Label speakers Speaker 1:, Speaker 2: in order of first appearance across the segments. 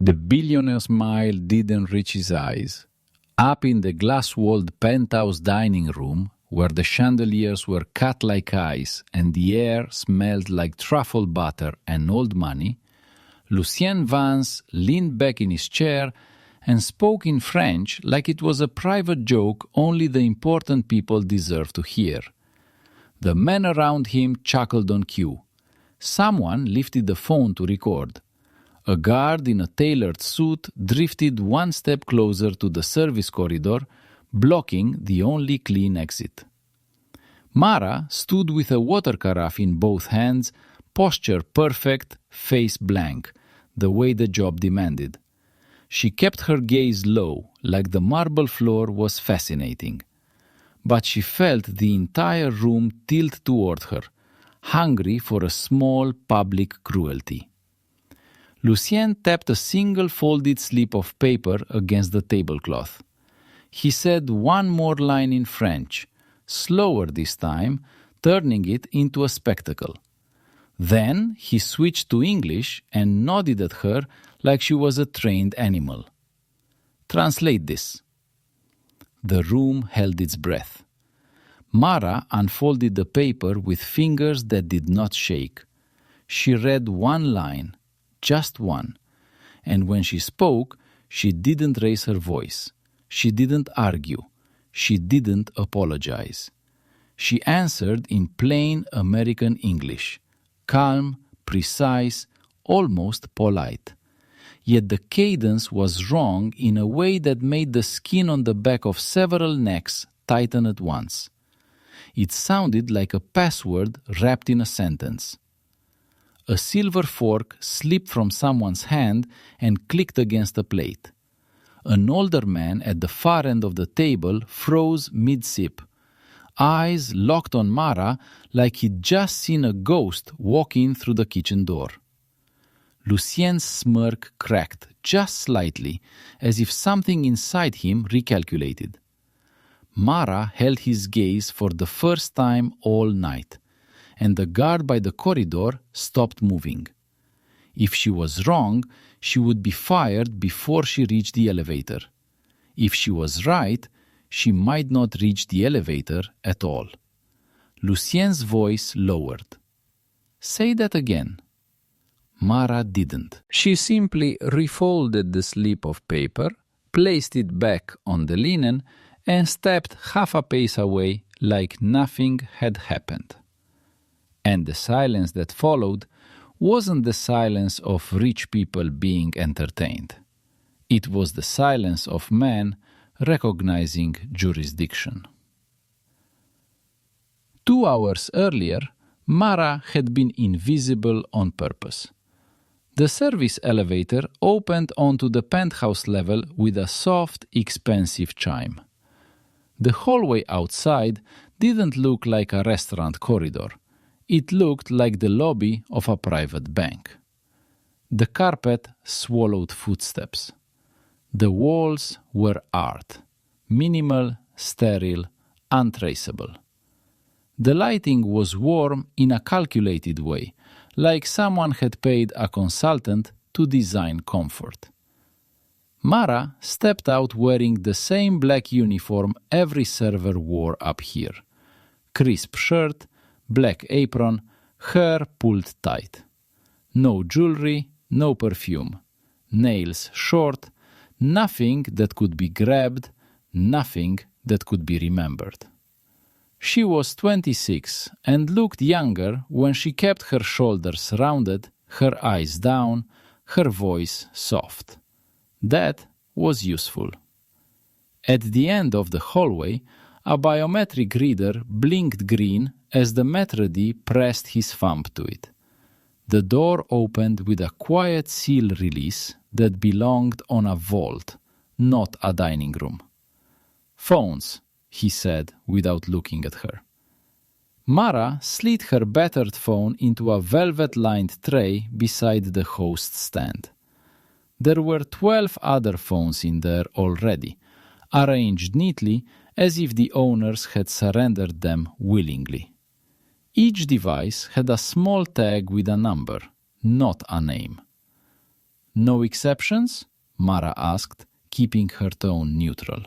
Speaker 1: The billionaire smile didn't reach his eyes. Up in the glass-walled penthouse dining room, where the chandeliers were cut like ice and the air smelled like truffle butter and old money, Lucien Vance leaned back in his chair and spoke in French like it was a private joke only the important people deserved to hear. The men around him chuckled on cue. Someone lifted the phone to record. A guard in a tailored suit drifted one step closer to the service corridor, blocking the only clean exit. Mara stood with a water carafe in both hands, posture perfect, face blank, the way the job demanded. She kept her gaze low, like the marble floor was fascinating. But she felt the entire room tilt toward her, hungry for a small public cruelty. Lucien tapped a single folded slip of paper against the tablecloth. He said one more line in French, slower this time, turning it into a spectacle. Then he switched to English and nodded at her like she was a trained animal. Translate this. The room held its breath. Mara unfolded the paper with fingers that did not shake. She read one line, just one, and when she spoke, she didn't raise her voice. She didn't argue. She didn't apologize. She answered in plain American English, calm, precise, almost polite. Yet the cadence was wrong in a way that made the skin on the back of several necks tighten at once. It sounded like a password wrapped in a sentence. A silver fork slipped from someone's hand and clicked against a plate. An older man at the far end of the table froze mid-sip, eyes locked on Mara like he'd just seen a ghost walk in through the kitchen door. Lucien's smirk cracked just slightly, as if something inside him recalculated. Mara held his gaze for the first time all night, and the guard by the corridor stopped moving. If she was wrong, she would be fired before she reached the elevator. If she was right, she might not reach the elevator at all. Lucien's voice lowered. Say that again. Mara didn't. She simply refolded the slip of paper, placed it back on the linen, and stepped half a pace away like nothing had happened. And the silence that followed wasn't the silence of rich people being entertained. It was the silence of men recognizing jurisdiction. 2 hours earlier, Mara had been invisible on purpose. The service elevator opened onto the penthouse level with a soft, expensive chime. The hallway outside didn't look like a restaurant corridor. It looked like the lobby of a private bank. The carpet swallowed footsteps. The walls were art, minimal, sterile, untraceable. The lighting was warm in a calculated way, like someone had paid a consultant to design comfort. Mara stepped out wearing the same black uniform every server wore up here. Crisp shirt, black apron, hair pulled tight. No jewelry, no perfume. Nails short, nothing that could be grabbed, nothing that could be remembered. She was 26 and looked younger when she kept her shoulders rounded, her eyes down, her voice soft. That was useful. At the end of the hallway, a biometric reader blinked green as the maitre d' pressed his thumb to it. The door opened with a quiet seal release that belonged on a vault, not a dining room. Phones, he said without looking at her. Mara slid her battered phone into a velvet-lined tray beside the host's stand. There were 12 other phones in there already, arranged neatly as if the owners had surrendered them willingly. Each device had a small tag with a number, not a name. No exceptions? Mara asked, keeping her tone neutral.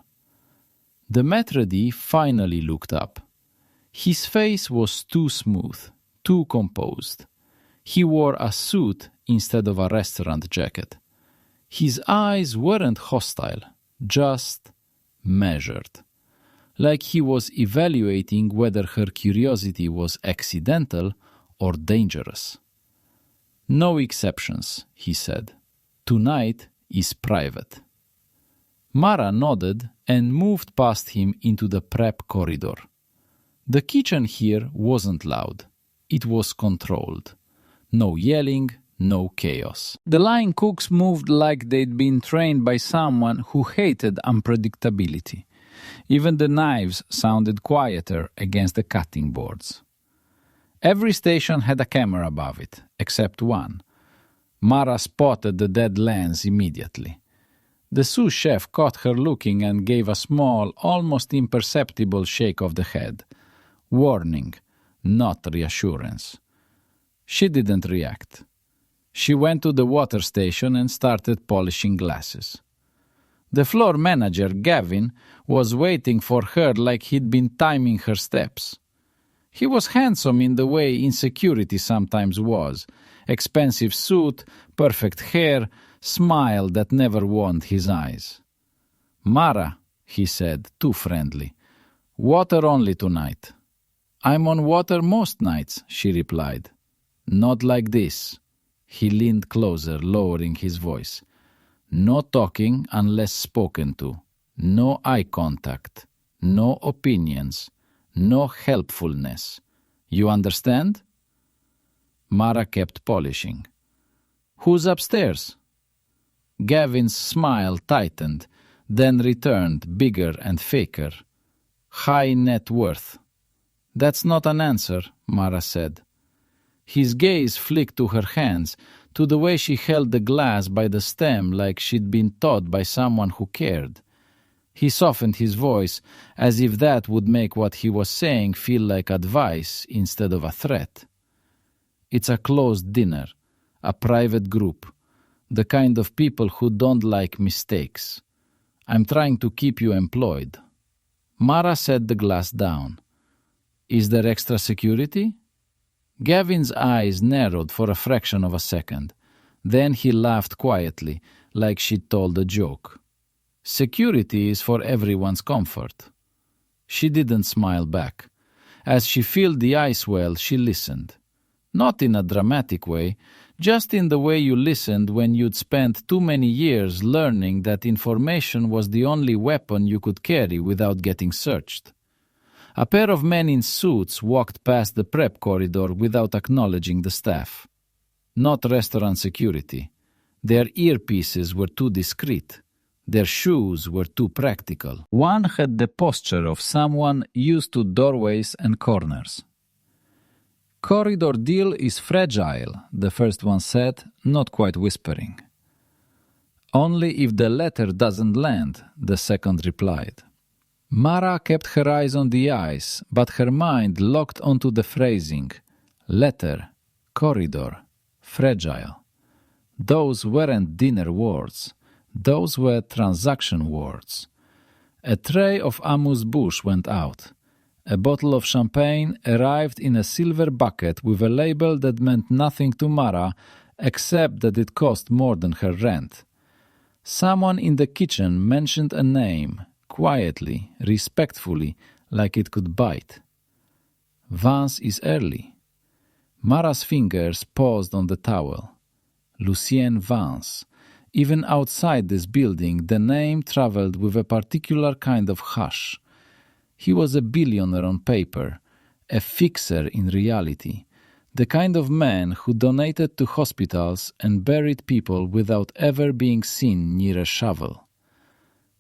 Speaker 1: The maître d' finally looked up. His face was too smooth, too composed. He wore a suit instead of a restaurant jacket. His eyes weren't hostile, just measured, like he was evaluating whether her curiosity was accidental or dangerous. No exceptions, he said. Tonight is private. Mara nodded and moved past him into the prep corridor. The kitchen here wasn't loud. It was controlled. No yelling, no chaos. The line cooks moved like they'd been trained by someone who hated unpredictability. Even the knives sounded quieter against the cutting boards. Every station had a camera above it, except one. Mara spotted the dead lens immediately. The sous chef caught her looking and gave a small, almost imperceptible shake of the head. Warning, not reassurance. She didn't react. She went to the water station and started polishing glasses. The floor manager, Gavin, was waiting for her like he'd been timing her steps. He was handsome in the way insecurity sometimes was. Expensive suit, perfect hair, smile that never warmed his eyes. "Mara," he said, too friendly. "Water only tonight." "I'm on water most nights," she replied. "Not like this." He leaned closer, lowering his voice. "No talking unless spoken to. No eye contact. No opinions. No helpfulness. You understand?" Mara kept polishing. "Who's upstairs?" Gavin's smile tightened, then returned, bigger and faker. "High net worth." "That's not an answer," Mara said. His gaze flicked to her hands, to the way she held the glass by the stem like she'd been taught by someone who cared. He softened his voice, as if that would make what he was saying feel like advice instead of a threat. "It's a closed dinner, a private group, the kind of people who don't like mistakes. I'm trying to keep you employed." Mara set the glass down. "Is there extra security?" Gavin's eyes narrowed for a fraction of a second. Then he laughed quietly, like she'd told a joke. "Security is for everyone's comfort." She didn't smile back. As she filled the ice well, she listened. Not in a dramatic way, just in the way you listened when you'd spent too many years learning that information was the only weapon you could carry without getting searched. A pair of men in suits walked past the prep corridor without acknowledging the staff. Not restaurant security. Their earpieces were too discreet. Their shoes were too practical. One had the posture of someone used to doorways and corners. "Corridor deal is fragile," the first one said, not quite whispering. "Only if the letter doesn't land," the second replied. Mara kept her eyes on the ice, but her mind locked onto the phrasing. Letter, corridor, fragile. Those weren't dinner words. Those were transaction words. A tray of amuse-bouche went out. A bottle of champagne arrived in a silver bucket with a label that meant nothing to Mara except that it cost more than her rent. Someone in the kitchen mentioned a name, quietly, respectfully, like it could bite. "Vance is early." Mara's fingers paused on the towel. Lucien Vance. Even outside this building, the name traveled with a particular kind of hush. He was a billionaire on paper, a fixer in reality, the kind of man who donated to hospitals and buried people without ever being seen near a shovel.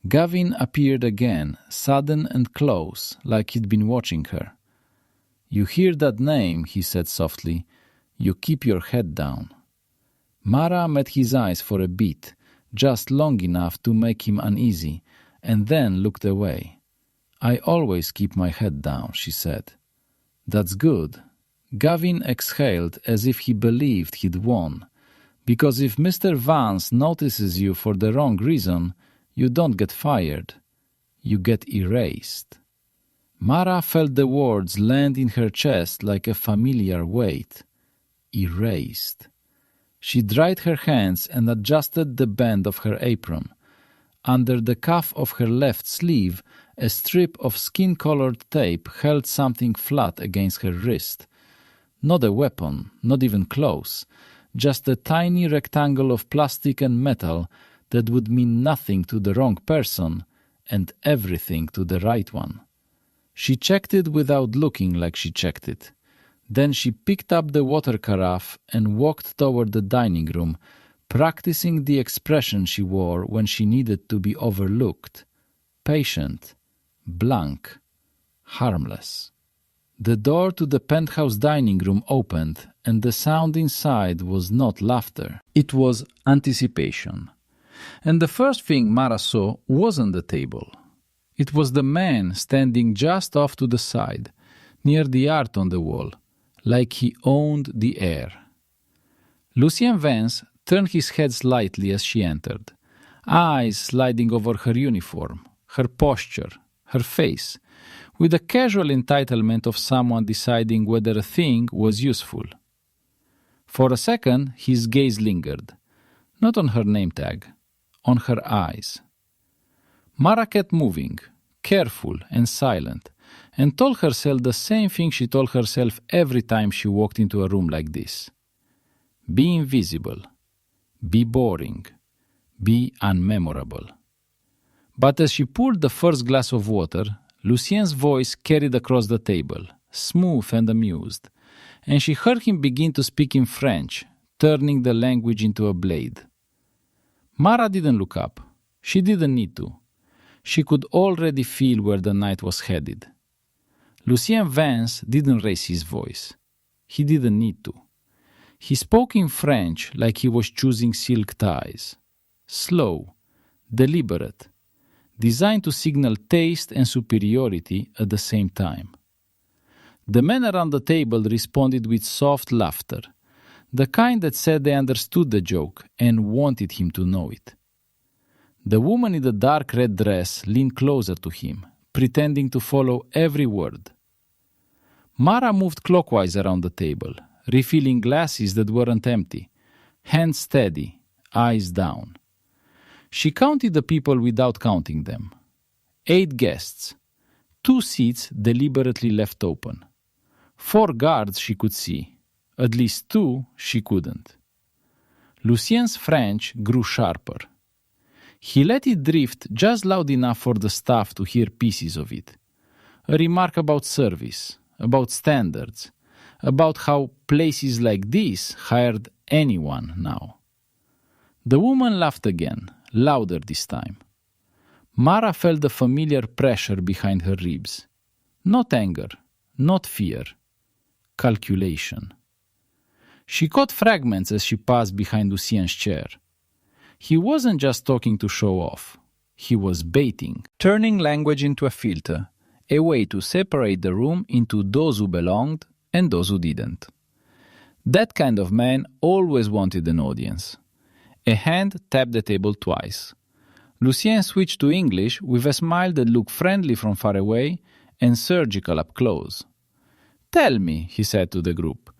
Speaker 1: Gavin appeared again, sudden and close, like he'd been watching her. "You hear that name," he said softly. "You keep your head down." Mara met his eyes for a beat, just long enough to make him uneasy, and then looked away. "I always keep my head down," she said. "That's good." Gavin exhaled as if he believed he'd won. Because if Mr. Vance notices you for the wrong reason, you don't get fired. You get erased. Mara felt the words land in her chest like a familiar weight. Erased. She dried her hands and adjusted the band of her apron. Under the cuff of her left sleeve, a strip of skin-colored tape held something flat against her wrist. Not a weapon, not even close, just a tiny rectangle of plastic and metal that would mean nothing to the wrong person and everything to the right one. She checked it without looking like she checked it. Then she picked up the water carafe and walked toward the dining room, practicing the expression she wore when she needed to be overlooked. Patient, blank, harmless. The door to the penthouse dining room opened, and the sound inside was not laughter. It was anticipation. And the first thing Mara saw wasn't the table. It was the man standing just off to the side, near the art on the wall, like he owned the air. Lucien Vance turned his head slightly as she entered, eyes sliding over her uniform, her posture, her face, with the casual entitlement of someone deciding whether a thing was useful. For a second, his gaze lingered, not on her name tag, on her eyes. Mara kept moving, careful and silent, and told herself the same thing she told herself every time she walked into a room like this. Be invisible. Be boring. Be unmemorable. But as she poured the first glass of water, Lucien's voice carried across the table, smooth and amused, and she heard him begin to speak in French, turning the language into a blade. Mara didn't look up. She didn't need to. She could already feel where the night was headed. Lucien Vance didn't raise his voice. He didn't need to. He spoke in French like he was choosing silk ties. Slow, deliberate, designed to signal taste and superiority at the same time. The men around the table responded with soft laughter, the kind that said they understood the joke and wanted him to know it. The woman in the dark red dress leaned closer to him, pretending to follow every word. Mara moved clockwise around the table, refilling glasses that weren't empty, hands steady, eyes down. She counted the people without counting them. 8 guests, 2 seats deliberately left open. 4 guards she could see, at least 2 she couldn't. Lucien's French grew sharper. He let it drift just loud enough for the staff to hear pieces of it. A remark about service, about standards, about how places like this hired anyone now. The woman laughed again, louder this time. Mara felt the familiar pressure behind her ribs. Not anger, not fear. Calculation. She caught fragments as she passed behind Lucien's chair. He wasn't just talking to show off. He was baiting, turning language into a filter, a way to separate the room into those who belonged and those who didn't. That kind of man always wanted an audience. A hand tapped the table twice. Lucien switched to English with a smile that looked friendly from far away and surgical up close. "Tell me," he said to the group,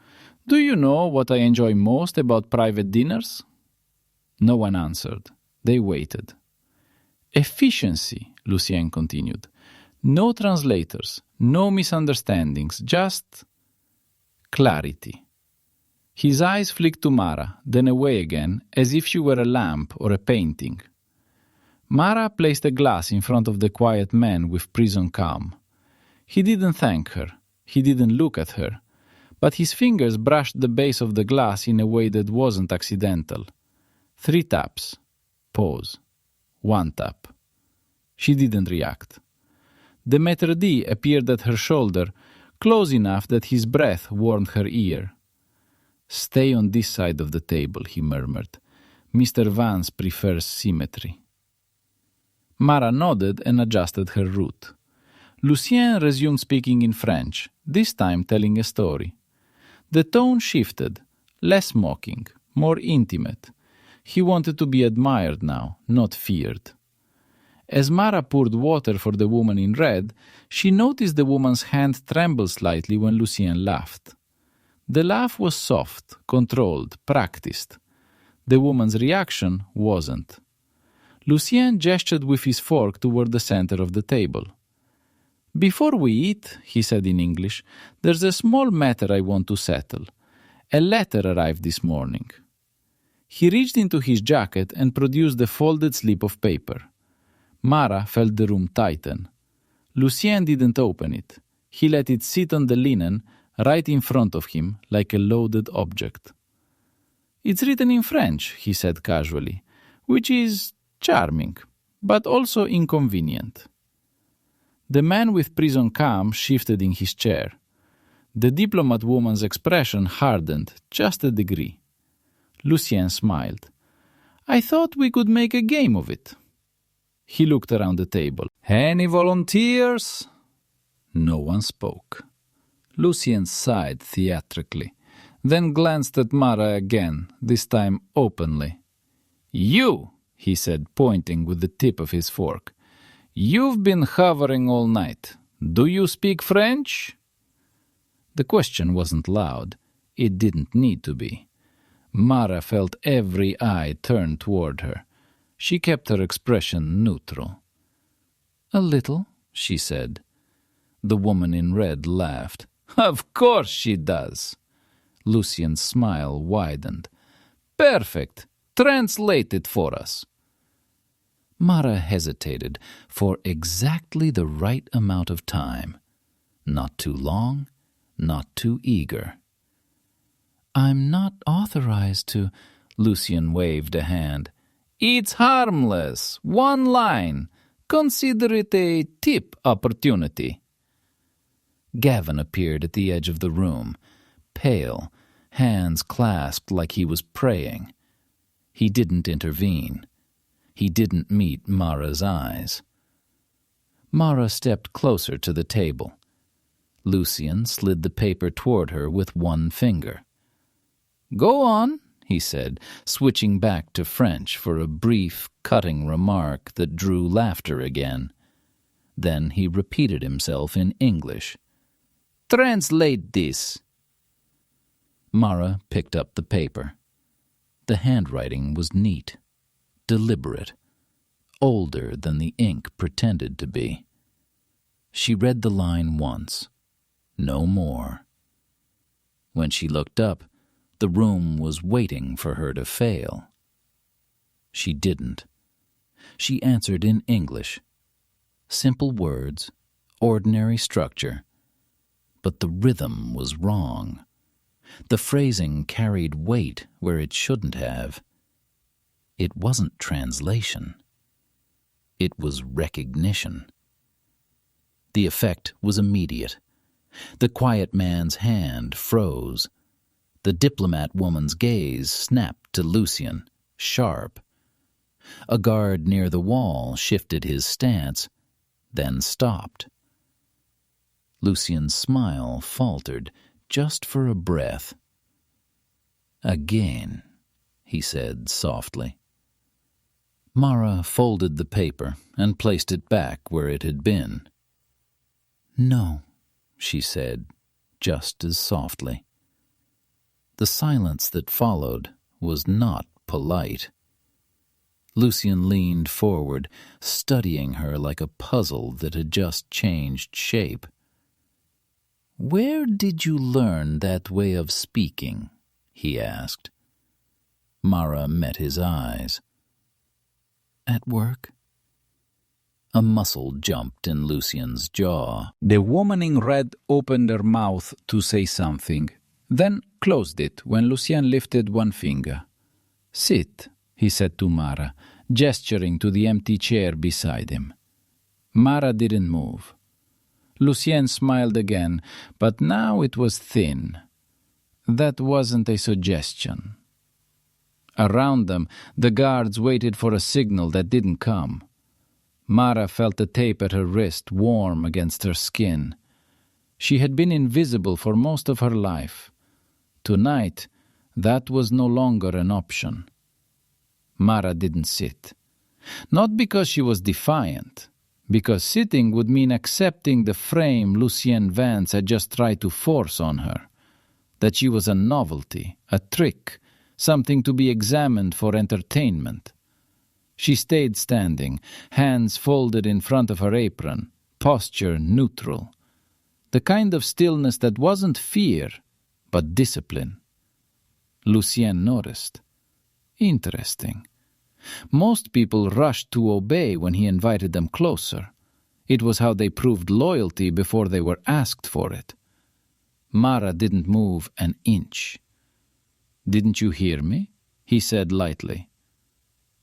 Speaker 1: "do you know what I enjoy most about private dinners?" No one answered. They waited. "Efficiency," Lucien continued. "No translators, no misunderstandings, just clarity." His eyes flicked to Mara, then away again, as if she were a lamp or a painting. Mara placed a glass in front of the quiet man with prison calm. He didn't thank her. He didn't look at her. But his fingers brushed the base of the glass in a way that wasn't accidental. 3 taps. Pause. 1 tap. She didn't react. The maître d' appeared at her shoulder, close enough that his breath warmed her ear. "Stay on this side of the table," he murmured. "Mr. Vance prefers symmetry." Mara nodded and adjusted her route. Lucien resumed speaking in French, this time telling a story. The tone shifted, less mocking, more intimate. He wanted to be admired now, not feared. As Mara poured water for the woman in red, she noticed the woman's hand tremble slightly when Lucien laughed. The laugh was soft, controlled, practiced. The woman's reaction wasn't. Lucien gestured with his fork toward the center of the table. "Before we eat," he said in English, "there's a small matter I want to settle. A letter arrived this morning." He reached into his jacket and produced a folded slip of paper. Mara felt the room tighten. Lucien didn't open it. He let it sit on the linen right in front of him like a loaded object. "It's written in French," he said casually, "which is charming, but also inconvenient." The man with prison calm shifted in his chair. The diplomat woman's expression hardened just a degree. Lucien smiled. "I thought we could make a game of it." He looked around the table. "Any volunteers?" No one spoke. Lucien sighed theatrically, then glanced at Mara again, this time openly. "You," he said, pointing with the tip of his fork. "You've been hovering all night. Do you speak French?" The question wasn't loud. It didn't need to be. Mara felt every eye turn toward her. She kept her expression neutral. "A little," she said. The woman in red laughed. "Of course she does." Lucien's smile widened. "Perfect. Translate it for us." Mara hesitated for exactly the right amount of time. Not too long, not too eager. "I'm not authorized to—" Lucien waved a hand. "It's harmless. One line. Consider it a tip opportunity." Gavin appeared at the edge of the room, pale, hands clasped like he was praying. He didn't intervene. He didn't meet Mara's eyes. Mara stepped closer to the table. Lucien slid the paper toward her with one finger. "Go on," he said, switching back to French for a brief, cutting remark that drew laughter again. Then he repeated himself in English. "Translate this." Mara picked up the paper. The handwriting was neat, deliberate, older than the ink pretended to be. She read the line once, no more. When she looked up, the room was waiting for her to fail. She didn't. She answered in English. Simple words, ordinary structure. But the rhythm was wrong. The phrasing carried weight where it shouldn't have. It wasn't translation. It was recognition. The effect was immediate. The quiet man's hand froze. The diplomat woman's gaze snapped to Lucien, sharp. A guard near the wall shifted his stance, then stopped. Lucien's smile faltered just for a breath. "Again," he said softly. Mara folded the paper and placed it back where it had been. "No," she said, just as softly. The silence that followed was not polite. Lucien leaned forward, studying her like a puzzle that had just changed shape. "Where did you learn that way of speaking?" he asked. Mara met his eyes. "At work." A muscle jumped in Lucien's jaw. The woman in red opened her mouth to say something, then closed it when Lucien lifted one finger. "Sit," he said to Mara, gesturing to the empty chair beside him. Mara didn't move. Lucien smiled again, but now it was thin. That wasn't a suggestion. Around them, the guards waited for a signal that didn't come. Mara felt the tape at her wrist warm against her skin. She had been invisible for most of her life. Tonight, That was no longer an option. Mara didn't sit. Not because she was defiant, because sitting would mean accepting the frame Lucien Vance had just tried to force on her, that she was a novelty, a trick, something to be examined for entertainment. She stayed standing, hands folded in front of her apron, posture neutral. The kind of stillness that wasn't fear, but discipline. Lucien noticed. Interesting. Most people rushed to obey when he invited them closer. It was how they proved loyalty before they were asked for it. Mara didn't move an inch. "Didn't you hear me?" he said lightly.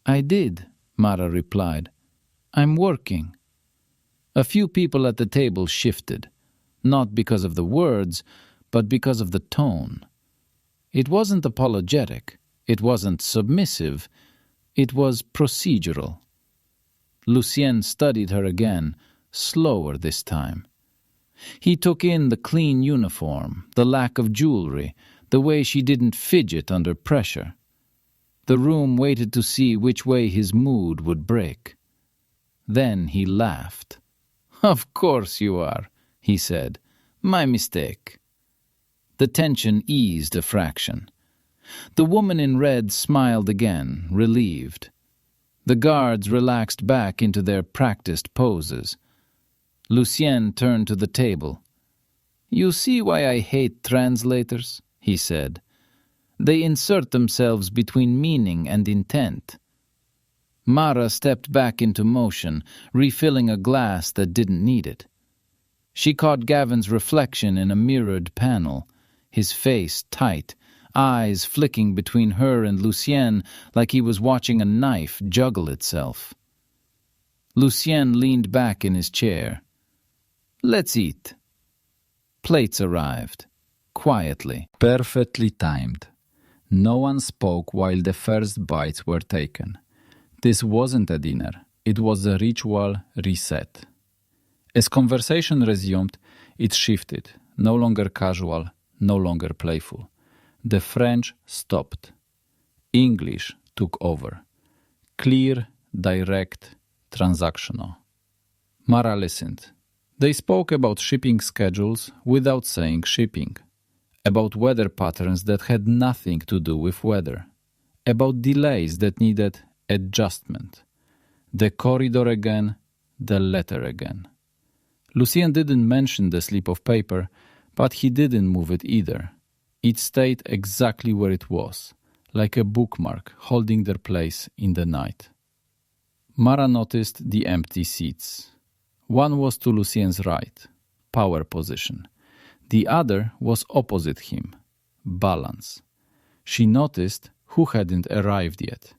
Speaker 1: "I did," Mara replied. "I'm working." A few people at the table shifted, not because of the words, but because of the tone. It wasn't apologetic, it wasn't submissive, it was procedural. Lucien studied her again, slower this time. He took in the clean uniform, the lack of jewelry, the way she didn't fidget under pressure. The room waited to see which way his mood would break. Then he laughed. "Of course you are," he said. "My mistake." The tension eased a fraction. The woman in red smiled again, relieved. The guards relaxed back into their practiced poses. Lucien turned to the table. "You see why I hate translators?" he said. "They insert themselves between meaning and intent." Mara stepped back into motion, refilling a glass that didn't need it. She caught Gavin's reflection in a mirrored panel, his face tight, eyes flicking between her and Lucien like he was watching a knife juggle itself. Lucien leaned back in his chair. "Let's eat." Plates arrived, quietly, perfectly timed. No one spoke while the first bites were taken. This wasn't a dinner, it was a ritual reset. As conversation resumed, it shifted, no longer casual, no longer playful. The French stopped. English took over. Clear, direct, transactional. Mara listened. They spoke about shipping schedules without saying shipping. About weather patterns that had nothing to do with weather. About delays that needed adjustment. The corridor again, the letter again. Lucien didn't mention the slip of paper, but he didn't move it either. It stayed exactly where it was, like a bookmark holding their place in the night. Mara noticed the empty seats. One was to Lucien's right, power position. The other was opposite him, balance. She noticed who hadn't arrived yet.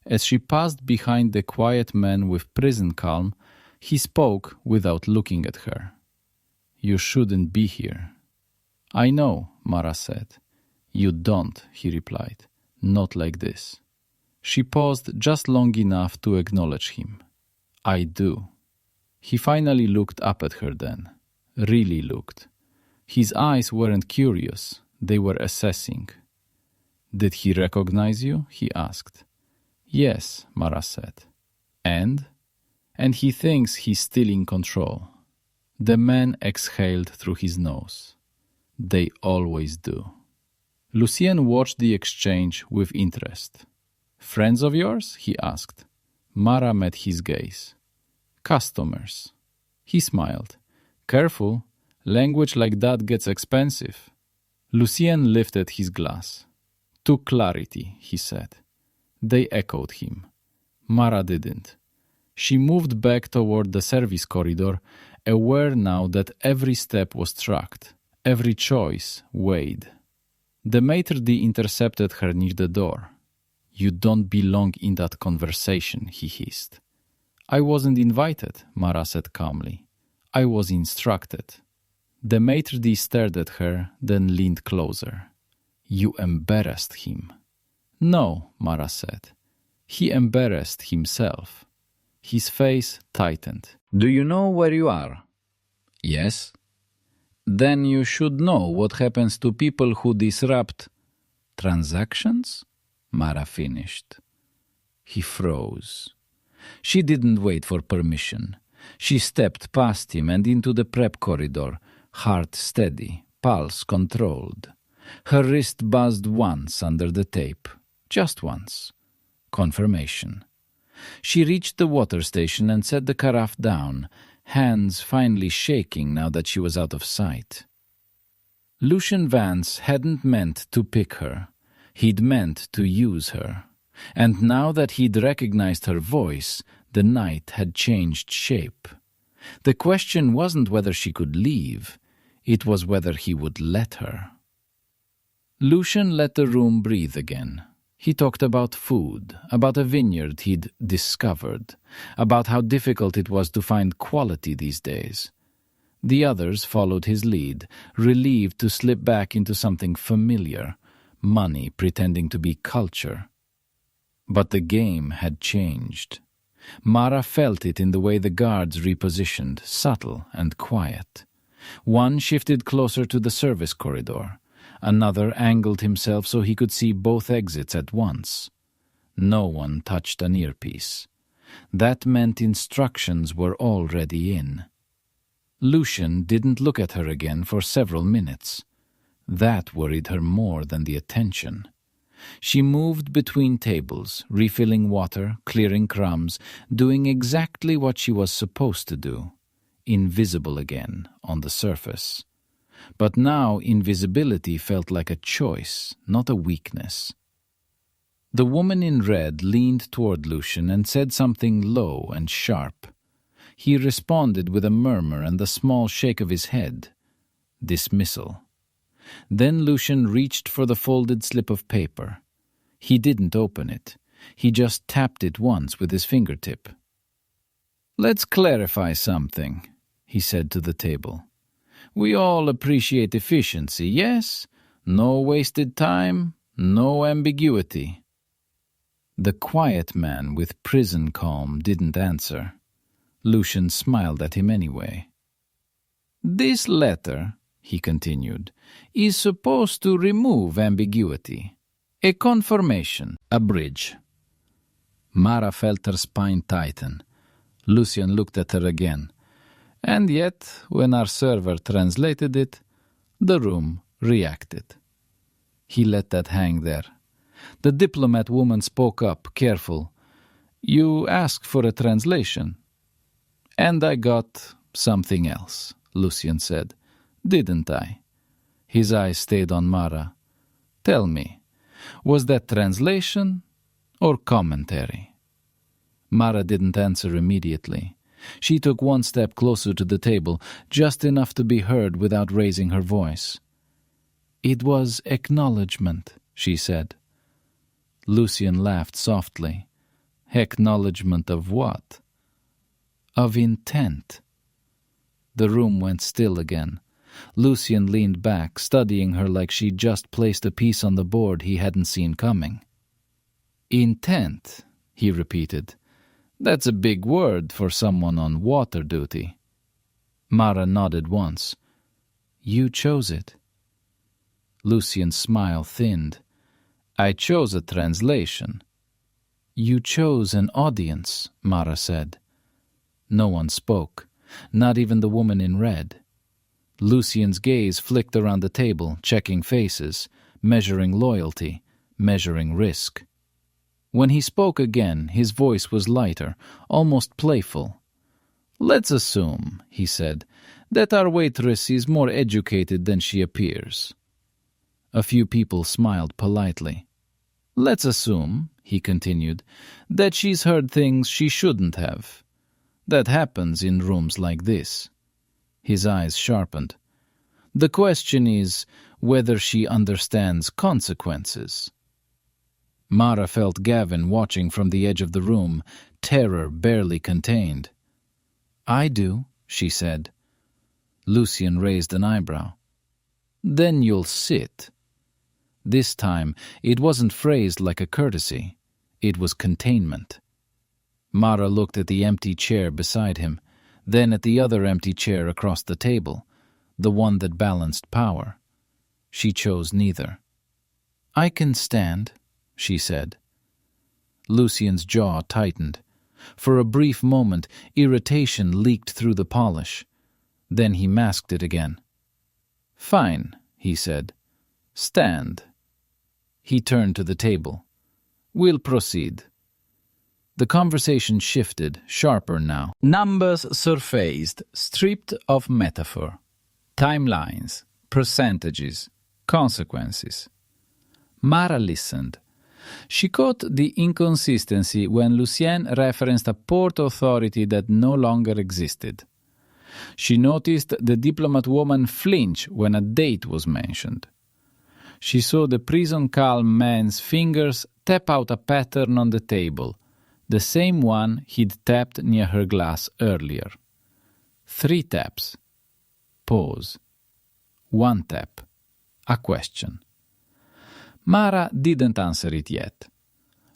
Speaker 1: As she passed behind the quiet man with prison calm, he spoke without looking at her. "You shouldn't be here." "I know," Mara said. "You don't," he replied. "Not like this." She paused just long enough to acknowledge him. "I do." He finally looked up at her then. Really looked. His eyes weren't curious, they were assessing. "Did he recognize you?" he asked. "Yes," Mara said. "And?" "And he thinks he's still in control." The man exhaled through his nose. "They always do." Lucien watched the exchange with interest. "Friends of yours?" he asked. Mara met his gaze. "Customers." He smiled. "Careful, language like that gets expensive." Lucien lifted his glass. "To clarity," he said. They echoed him. Mara didn't. She moved back toward the service corridor, aware now that every step was tracked, every choice weighed. The maitre d' intercepted her near the door. "You don't belong in that conversation," he hissed. "I wasn't invited," Mara said calmly. "I was instructed." The maitre d' stared at her, then leaned closer. "You embarrassed him." "No," Mara said. "He embarrassed himself." His face tightened. "Do you know where you are?" "Yes." "Then you should know what happens to people who disrupt." Transactions? Mara finished. He froze. She didn't wait for permission. She stepped past him and into the prep corridor, heart steady, pulse controlled. Her wrist buzzed once under the tape. Just once. Confirmation. She reached the water station and set the carafe down, hands finally shaking now that she was out of sight. Lucien Vance hadn't meant to pick her. He'd meant to use her. And now that he'd recognized her voice, the night had changed shape. The question wasn't whether she could leave. It was whether he would let her. Lucien let the room breathe again. He talked about food, about a vineyard he'd discovered, about how difficult it was to find quality these days. The others followed his lead, relieved to slip back into something familiar, money pretending to be culture. But the game had changed. Mara felt it in the way the guards repositioned, subtle and quiet. One shifted closer to the service corridor. Another angled himself so he could see both exits at once. No one touched an earpiece. That meant instructions were already in. Lucien didn't look at her again for several minutes. That worried her more than the attention. She moved between tables, refilling water, clearing crumbs, doing exactly what she was supposed to do. Invisible again on the surface. But now invisibility felt like a choice, not a weakness. The woman in red leaned toward Lucien and said something low and sharp. He responded with a murmur and a small shake of his head. Dismissal. Then Lucien reached for the folded slip of paper. He didn't open it. He just tapped it once with his fingertip. "Let's clarify something," he said to the table. "We all appreciate efficiency, yes? No wasted time, no ambiguity." The quiet man with prison calm didn't answer. Lucien smiled at him anyway. "This letter," he continued, "is supposed to remove ambiguity. A confirmation, a bridge." Mara felt her spine tighten. Lucien looked at her again. And yet, when our server translated it, the room reacted. He let that hang there. The diplomat woman spoke up, careful. "You asked for a translation." "And I got something else," Lucien said. "Didn't I?" His eyes stayed on Mara. "Tell me, was that translation or commentary?" Mara didn't answer immediately. She took one step closer to the table, just enough to be heard without raising her voice. "It was acknowledgement," she said. Lucien laughed softly. "Acknowledgement of what?" "Of intent." The room went still again. Lucien leaned back, studying her like she'd just placed a piece on the board he hadn't seen coming. "Intent," he repeated. "That's a big word for someone on water duty." Mara nodded once. "You chose it." Lucien's smile thinned. "I chose a translation." "You chose an audience," Mara said. No one spoke, not even the woman in red. Lucien's gaze flicked around the table, checking faces, measuring loyalty, measuring risk. When he spoke again, his voice was lighter, almost playful. "Let's assume," he said, "that our waitress is more educated than she appears." A few people smiled politely. "Let's assume," he continued, "that she's heard things she shouldn't have. That happens in rooms like this." His eyes sharpened. "The question is whether she understands consequences." Mara felt Gavin watching from the edge of the room, terror barely contained. "I do," she said. Lucien raised an eyebrow. "Then you'll sit." This time, it wasn't phrased like a courtesy. It was containment. Mara looked at the empty chair beside him, then at the other empty chair across the table, the one that balanced power. She chose neither. "I can stand," she said. Lucien's jaw tightened. For a brief moment, irritation leaked through the polish. Then he masked it again. "Fine," he said. "Stand." He turned to the table. "We'll proceed." The conversation shifted, sharper now. Numbers surfaced, stripped of metaphor. Timelines, percentages, consequences. Mara listened. She caught the inconsistency when Lucien referenced a port authority that no longer existed. She noticed the diplomat woman flinch when a date was mentioned. She saw the prison-calm man's fingers tap out a pattern on the table, the same one he'd tapped near her glass earlier. 3 taps. Pause. 1 tap. A question. Mara didn't answer it yet.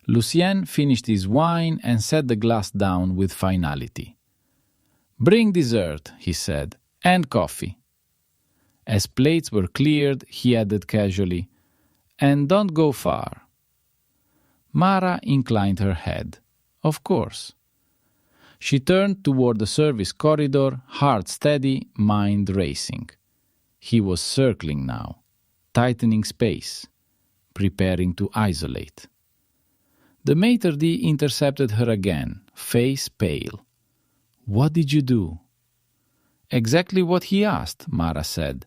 Speaker 1: Lucien finished his wine and set the glass down with finality. "Bring dessert," he said, "and coffee." As plates were cleared, he added casually, "And don't go far." Mara inclined her head. Of course. She turned toward the service corridor, heart steady, mind racing. He was circling now, tightening space, preparing to isolate. The maitre d' intercepted her again, face pale. "What did you do?" "Exactly what he asked," Mara said.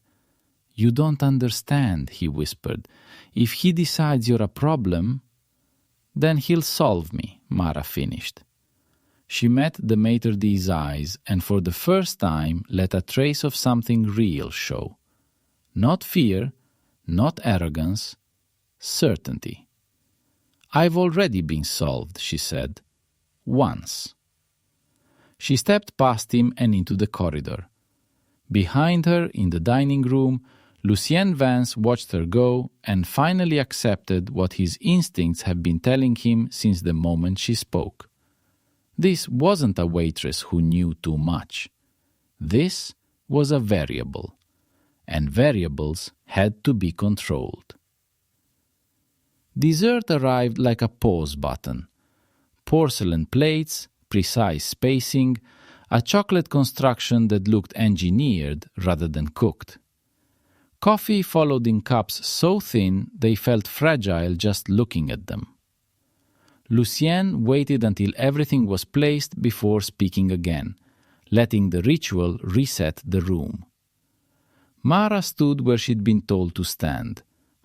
Speaker 1: "You don't understand," he whispered. "If he decides you're a problem, then he'll solve me," Mara finished. She met the maitre d's eyes and for the first time let a trace of something real show. Not fear, not arrogance, certainty. "I've already been solved," she said. "Once." She stepped past him and into the corridor. Behind her, in the dining room, Lucien Vance watched her go and finally accepted what his instincts had been telling him since the moment she spoke. This wasn't a waitress who knew too much. This was a variable, and variables had to be controlled. Dessert arrived like a pause button. Porcelain plates, precise spacing, a chocolate construction that looked engineered rather than cooked. Coffee followed in cups so thin they felt fragile just looking at them. Lucien waited until everything was placed before speaking again, letting the ritual reset the room. Mara stood where she'd been told to stand,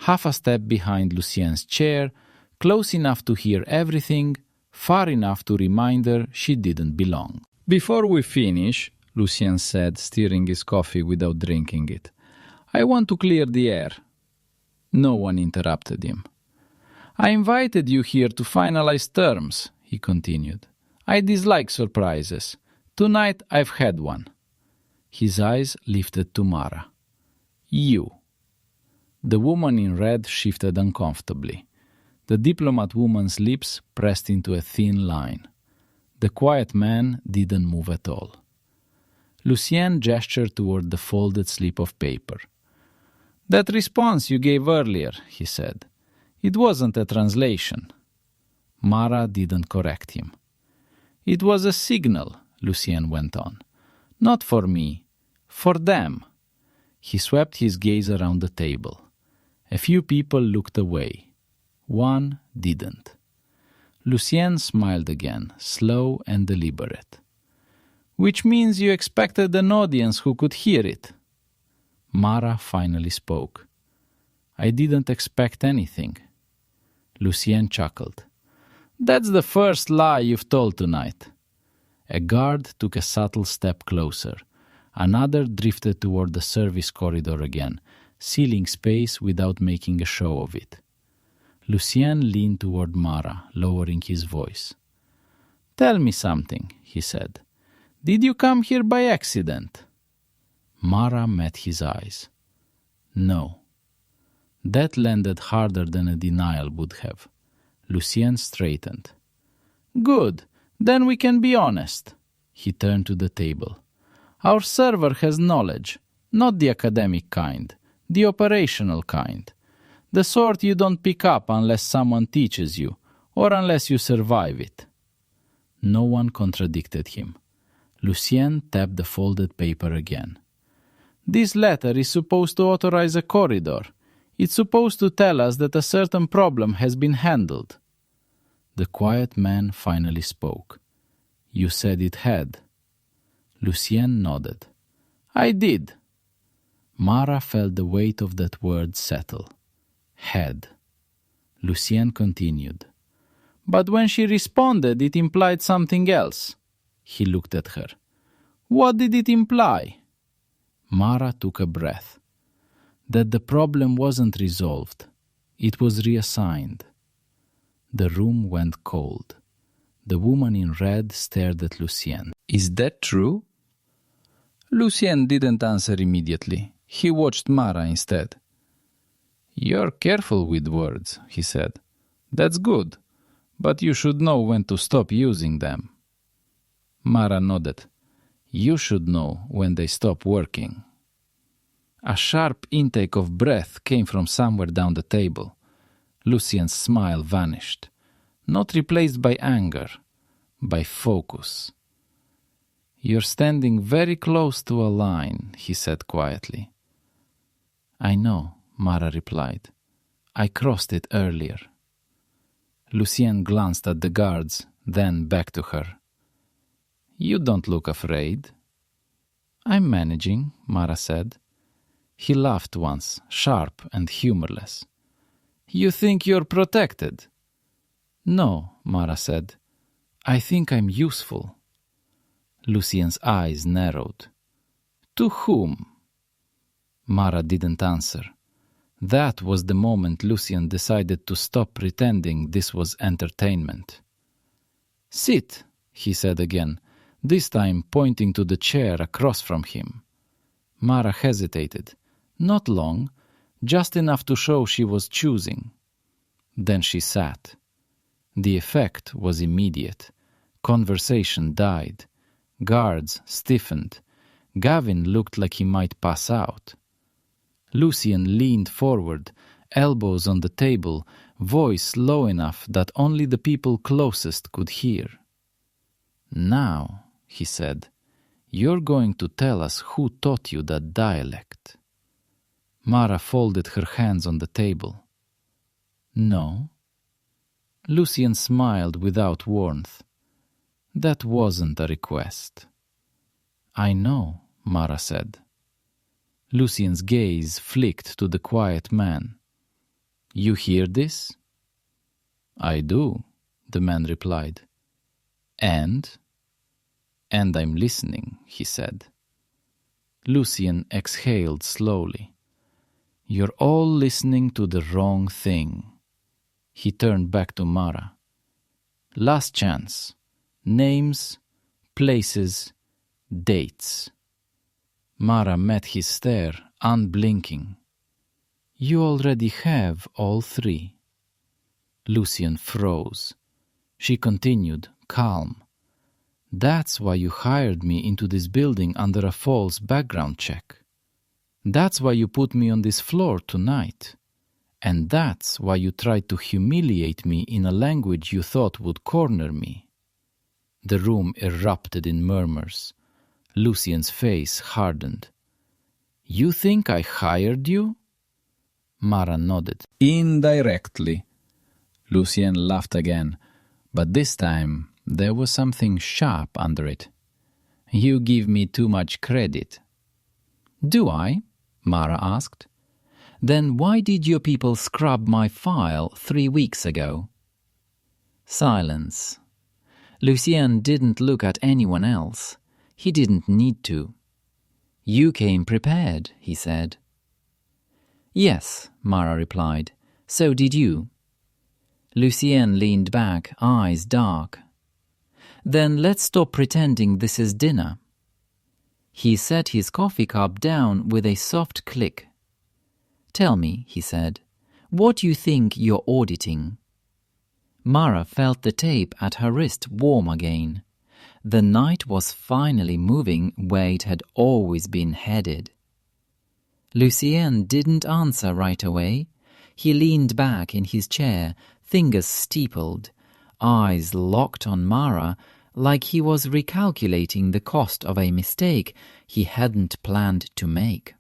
Speaker 1: half a step behind Lucien's chair, close enough to hear everything, far enough to remind her she didn't belong. "Before we finish," Lucien said, stirring his coffee without drinking it, "I want to clear the air." No one interrupted him. "I invited you here to finalize terms," he continued. "I dislike surprises. Tonight I've had one." His eyes lifted to Mara. "You." The woman in red shifted uncomfortably. The diplomat woman's lips pressed into a thin line. The quiet man didn't move at all. Lucien gestured toward the folded slip of paper. "That response you gave earlier," he said. "It wasn't a translation." Mara didn't correct him. "It was a signal," Lucien went on. "Not for me, for them." He swept his gaze around the table. A few people looked away. One didn't. Lucien smiled again, slow and deliberate. "Which means you expected an audience who could hear it." Mara finally spoke. "I didn't expect anything." Lucien chuckled. "That's the first lie you've told tonight." A guard took a subtle step closer. Another drifted toward the service corridor again, sealing space without making a show of it. Lucien leaned toward Mara, lowering his voice. "Tell me something," he said. "Did you come here by accident?" Mara met his eyes. "No." That landed harder than a denial would have. Lucien straightened. "Good, then we can be honest." He turned to the table. "Our server has knowledge, not the academic kind, the operational kind. The sort you don't pick up unless someone teaches you, or unless you survive it. No one contradicted him. Lucien tapped the folded paper again. This letter is supposed to authorize a corridor. It's supposed to tell us that a certain problem has been handled. The quiet man finally spoke. You said it had. Lucien nodded. I did. Mara felt the weight of that word settle. Had. Lucien continued. But when she responded, it implied something else. He looked at her. What did it imply? Mara took a breath. That the problem wasn't resolved. It was reassigned. The room went cold. The woman in red stared at Lucien. Is that true? Lucien didn't answer immediately. He watched Mara instead. You're careful with words, he said. That's good, but you should know when to stop using them. Mara nodded. You should know when they stop working. A sharp intake of breath came from somewhere down the table. Lucien's smile vanished, not replaced by anger, by focus. You're standing very close to a line, he said quietly. I know, Mara replied. I crossed it earlier. Lucien glanced at the guards, then back to her. You don't look afraid. I'm managing, Mara said. He laughed once, sharp and humorless. You think you're protected? No, Mara said. I think I'm useful. Lucien's eyes narrowed. To whom? Mara didn't answer. That was the moment Lucien decided to stop pretending this was entertainment. Sit, he said again, this time pointing to the chair across from him. Mara hesitated. Not long, just enough to show she was choosing. Then she sat. The effect was immediate. Conversation died. Guards stiffened. Gavin looked like he might pass out. Lucien leaned forward, elbows on the table, voice low enough that only the people closest could hear. Now, he said, you're going to tell us who taught you that dialect. Mara folded her hands on the table. No. Lucien smiled without warmth. That wasn't a request. I know, Mara said. Lucien's gaze flicked to the quiet man. You hear this? I do, the man replied. And I'm listening, he said. Lucien exhaled slowly. You're all listening to the wrong thing. He turned back to Mara. Last chance. Names, places, dates. Mara met his stare, unblinking. You already have all three. Lucien froze. She continued, calm. That's why you hired me into this building under a false background check. That's why you put me on this floor tonight. And that's why you tried to humiliate me in a language you thought would corner me. The room erupted in murmurs. Lucien's face hardened. You think I hired you? Mara nodded. Indirectly. Lucien laughed again, but this time there was something sharp under it. You give me too much credit. Do I? Mara asked. Then why did your people scrub my file 3 weeks ago? Silence. Lucien didn't look at anyone else. He didn't need to. You came prepared, he said. Yes, Mara replied. So did you. Lucien leaned back, eyes dark. Then let's stop pretending this is dinner. He set his coffee cup down with a soft click. Tell me, he said, what you think you're auditing. Mara felt the tape at her wrist warm again. The night was finally moving where it had always been headed. Lucien didn't answer right away.
Speaker 2: He leaned back in his chair, fingers steepled, eyes locked on Mara, like he was recalculating the cost of a mistake he hadn't planned to make.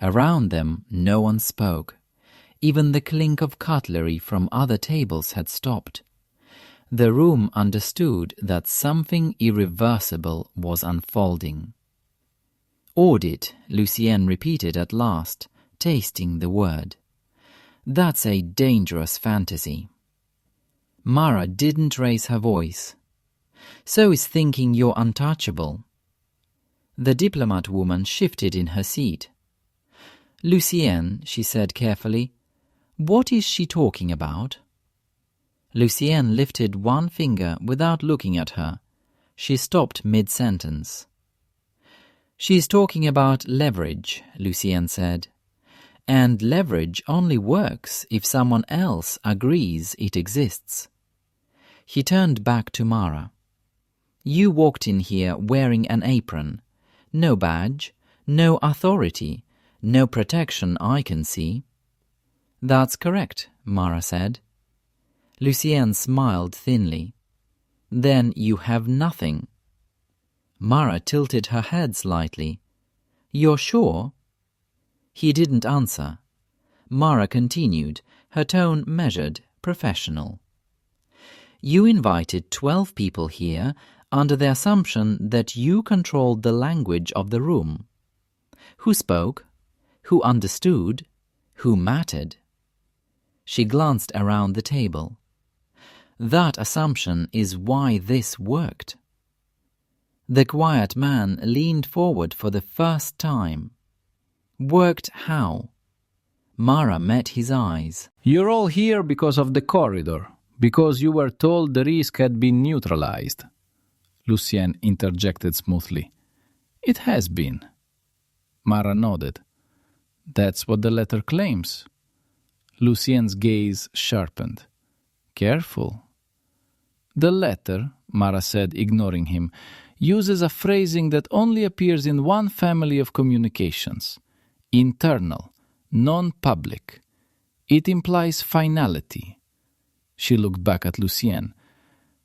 Speaker 2: Around them no one spoke. Even the clink of cutlery from other tables had stopped. The room understood that something irreversible was unfolding. "Audit," Lucien repeated at last, tasting the word. "That's a dangerous fantasy." Mara didn't raise her voice. "So is thinking you're untouchable." The diplomat woman shifted in her seat. "Lucien," she said carefully, "what is she talking about?" Lucien lifted one finger without looking at her. She stopped mid-sentence. "She's talking about leverage," Lucien said. "And leverage only works if someone else agrees it exists." He turned back to Mara. "You walked in here wearing an apron. No badge, no authority, no protection I can see." "That's correct," Mara said. Lucien smiled thinly. "Then you have nothing." Mara tilted her head slightly. "You're sure?" He didn't answer. Mara continued, her tone measured, professional. "You invited 12 people here under the assumption that you controlled the language of the room. Who spoke? Who understood? Who mattered?" She glanced around the table. "That assumption is why this worked." The quiet man leaned forward for the first time. "Worked how?" Mara met his eyes.
Speaker 1: "You're all here because of the corridor, because you were told the risk had been neutralized," Lucien interjected smoothly. "It has been." Mara nodded. "That's what the letter claims." Lucien's gaze sharpened. "Careful." "The letter," Mara said, ignoring him, "uses a phrasing that only appears in one family of communications. Internal, non-public. It implies finality." She looked back at Lucien.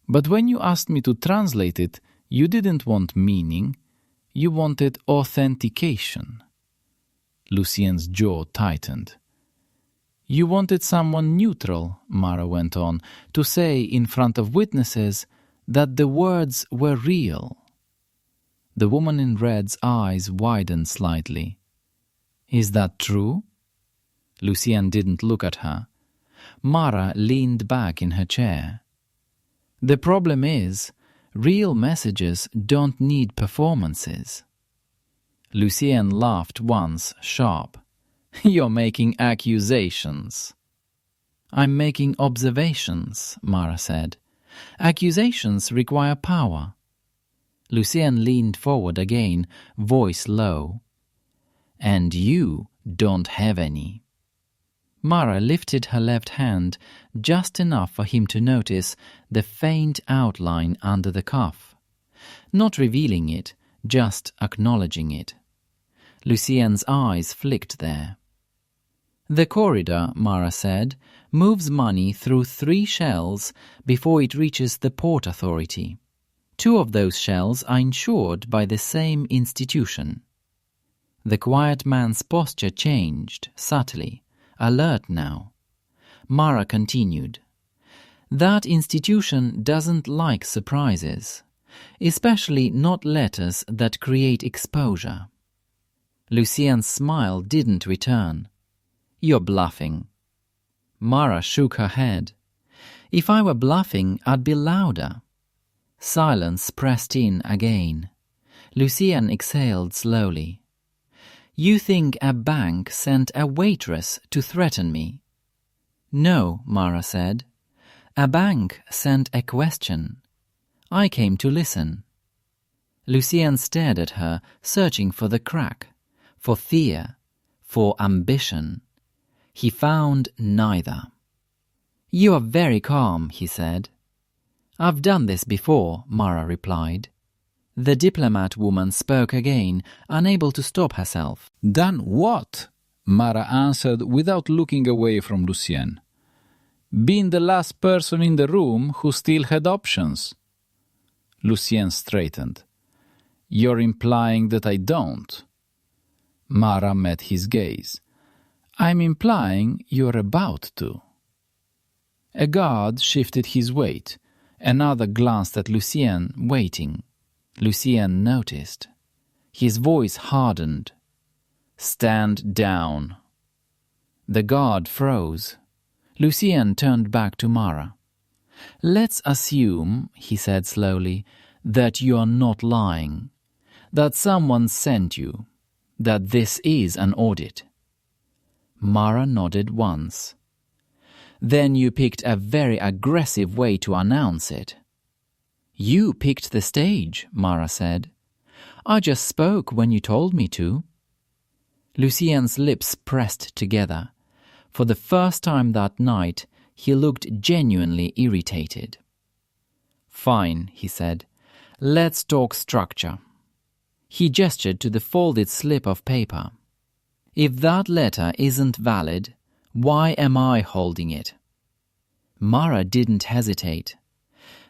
Speaker 1: "But when you asked me to translate it, you didn't want meaning. You wanted authentication." Lucien's jaw tightened. "You wanted someone neutral," Mara went on, "to say in front of witnesses that the words were real." The woman in red's eyes widened slightly. "Is that true?" Lucien didn't look at her. Mara leaned back in her chair. "The problem is, real messages don't need performances." Lucien laughed once, sharp. "You're making accusations." "I'm making observations," Mara said. "Accusations require power." Lucien leaned forward again, voice low. "And you don't have any." Mara lifted her left hand just enough for him to notice the faint outline under the cuff. Not revealing it, just acknowledging it. Lucien's eyes flicked there. "The corridor," Mara said, "moves money through 3 shells before it reaches the Port Authority. 2 of those shells are insured by the same institution." The quiet man's posture changed, subtly, alert now. Mara continued. "That institution doesn't like surprises, especially not letters that create exposure." Lucien's smile didn't return. "You're bluffing." Mara shook her head. "If I were bluffing, I'd be louder." Silence pressed in again. Lucien exhaled slowly. "You think a bank sent a waitress to threaten me?" "No," Mara said. "A bank sent a question. I came to listen." Lucien stared at her, searching for the crack, for fear, for ambition. He found neither. "You are very calm," he said. "I've done this before," Mara replied. The diplomat woman spoke again, unable to stop herself. "Done what?" Mara answered without looking away from Lucien. Being the last person in the room who still had options. Lucien straightened. You're implying that I don't. Mara met his gaze. I'm implying you're about to. A guard shifted his weight. Another glanced at Lucien, waiting. Lucien noticed. His voice hardened. Stand down. The guard froze. Lucien turned back to Mara. Let's assume, he said slowly, that you are not lying, that someone sent you, that this is an audit. Mara nodded once. Then you picked a very aggressive way to announce it. You picked the stage, Mara said. I just spoke when you told me to. Lucien's lips pressed together. For the first time that night, he looked genuinely irritated. Fine, he said. Let's talk structure. He gestured to the folded slip of paper. If that letter isn't valid, why am I holding it? Mara didn't hesitate.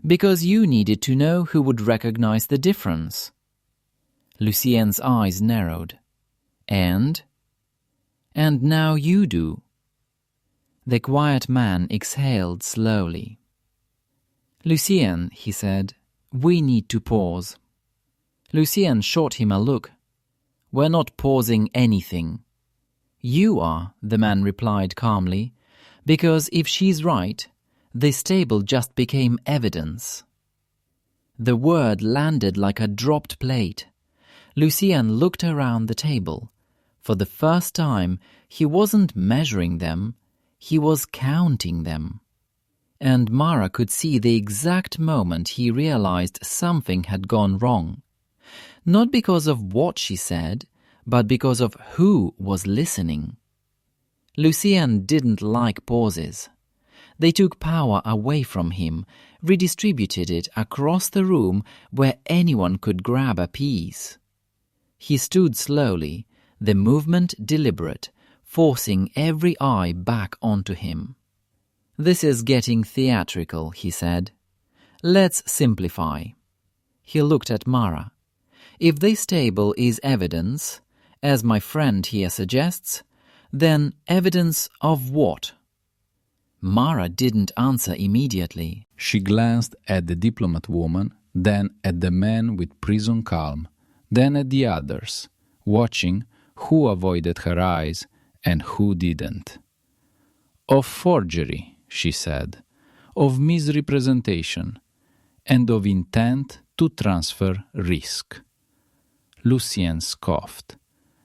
Speaker 1: Because you needed to know who would recognize the difference. Lucien's eyes narrowed. And now you do. The quiet man exhaled slowly. Lucien, he said, we need to pause. Lucien shot him a look. We're not pausing anything. You are, the man replied calmly, because if she's right, this table just became evidence. The word landed like a dropped plate. Lucien looked around the table. For the first time, he wasn't measuring them, he was counting them. And Mara could see the exact moment he realized something had gone wrong. Not because of what she said, but because of who was listening. Lucien didn't like pauses. They took power away from him, redistributed it across the room where anyone could grab a piece. He stood slowly, the movement deliberate, forcing every eye back onto him. This is getting theatrical, he said. Let's simplify. He looked at Mara. If this table is evidence, as my friend here suggests, then evidence of what? Mara didn't answer immediately. She glanced at the diplomat woman, then at the man with prison calm, then at the others, watching who avoided her eyes and who didn't. Of forgery, she said, of misrepresentation, and of intent to transfer risk. Lucien scoffed.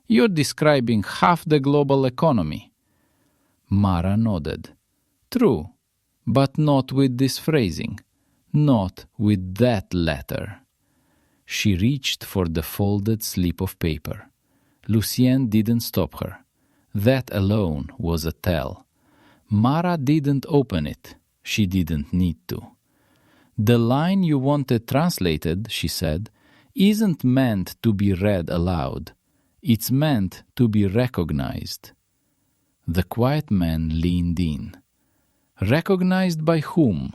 Speaker 1: You're describing half the global economy. Mara nodded. True, but not with this phrasing, not with that letter. She reached for the folded slip of paper. Lucien didn't stop her. That alone was a tell. Mara didn't open it. She didn't need to. The line you wanted translated, she said, isn't meant to be read aloud. It's meant to be recognized. The quiet man leaned in. Recognized by whom?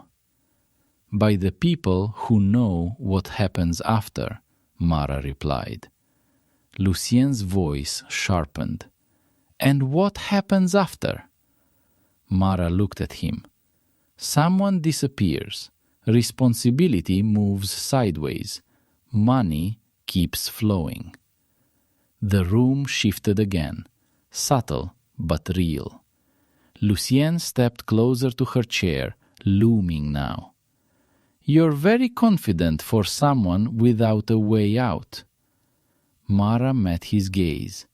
Speaker 1: By the people who know what happens after, Mara replied. Lucien's voice sharpened. And what happens after? Mara looked at him. Someone disappears. Responsibility moves sideways. Money keeps flowing. The room shifted again, subtle but real. Lucien stepped closer to her chair, looming now. You're very confident for someone without a way out. Mara met his gaze.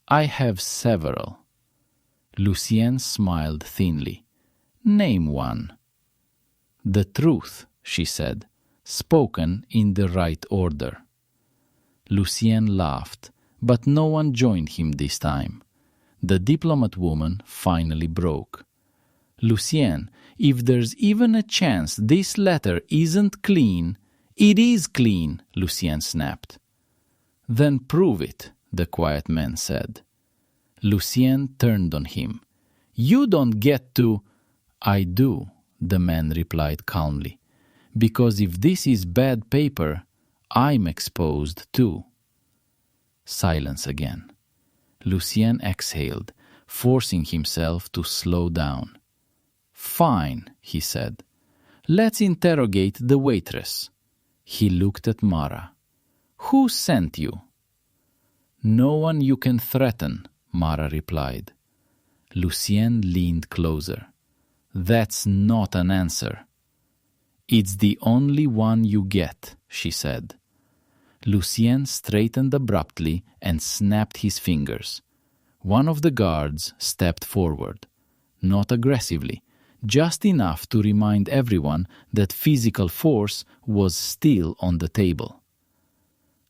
Speaker 1: I have several. Lucien smiled thinly. Name one. The truth, she said, spoken in the right order. Lucien laughed, but no one joined him this time. The diplomat woman finally broke. Lucien, if there's even a chance this letter isn't clean, it is clean, Lucien snapped. Then prove it, the quiet man said. Lucien turned on him. "You don't get to—" "I do," the man replied calmly, "because if this is bad paper, I'm exposed too." Silence again. Lucien exhaled, forcing himself to slow down. "Fine," he said. "Let's interrogate the waitress." He looked at Mara. "Who sent you?" "No one you can threaten," Mara replied. Lucien leaned closer. "That's not an answer." "It's the only one you get," she said. Lucien straightened abruptly and snapped his fingers. One of the guards stepped forward, not aggressively, just enough to remind everyone that physical force was still on the table.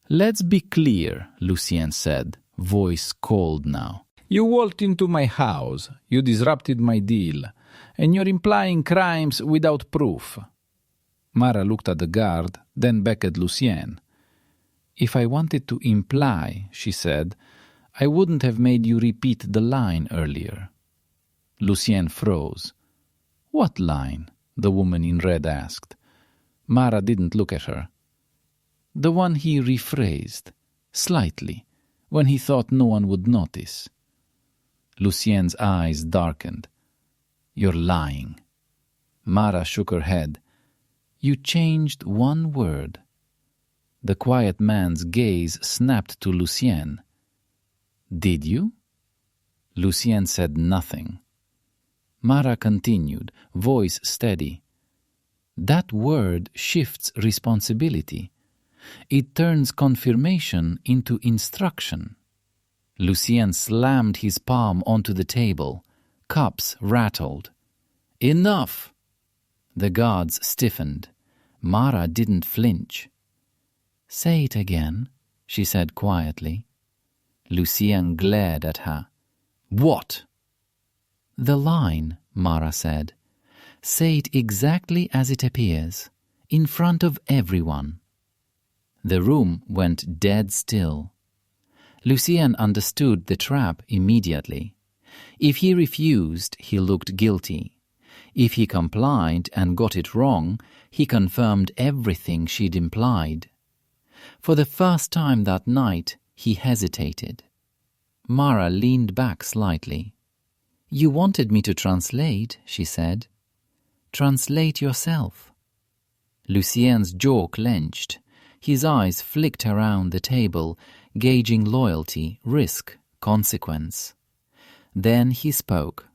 Speaker 1: "Let's be clear," Lucien said, voice cold now. "You walked into my house, you disrupted my deal, and you're implying crimes without proof." Mara looked at the guard, then back at Lucien. "If I wanted to imply," she said, "I wouldn't have made you repeat the line earlier." Lucien froze. "What line?" the woman in red asked. Mara didn't look at her. "The one he rephrased, slightly, when he thought no one would notice." Lucien's eyes darkened. "You're lying." Mara shook her head. "You changed one word." The quiet man's gaze snapped to Lucien. "Did you?" Lucien said nothing. Mara continued, voice steady. "That word shifts responsibility. It turns confirmation into instruction." Lucien slammed his palm onto the table. Cups rattled. "Enough!" The guards stiffened. Mara didn't flinch. "Say it again," she said quietly. Lucien glared at her. "What?" "The line," Mara said. "Say it exactly as it appears, in front of everyone." The room went dead still. Lucien understood the trap immediately. If he refused, he looked guilty. If he complied and got it wrong, he confirmed everything she'd implied. For the first time that night, he hesitated. Mara leaned back slightly. "You wanted me to translate," she said. "Translate yourself." Lucien's jaw clenched. His eyes flicked around the table, gauging loyalty, risk, consequence. Then he spoke.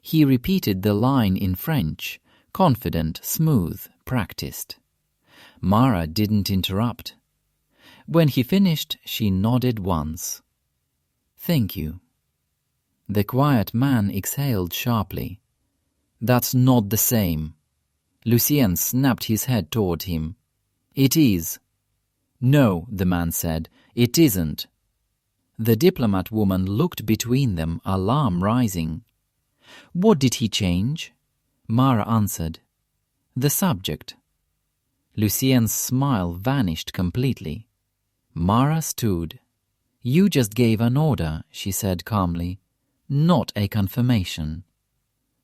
Speaker 1: He repeated the line in French, confident, smooth, practiced. Mara didn't interrupt. When he finished, she nodded once. "Thank you." The quiet man exhaled sharply. "That's not the same." Lucien snapped his head toward him. "It is." "No," the man said, "it isn't." The diplomat woman looked between them, alarm rising. "What did he change?" Mara answered. "The subject." Lucien's smile vanished completely. Mara stood. "You just gave an order," she said calmly, "not a confirmation."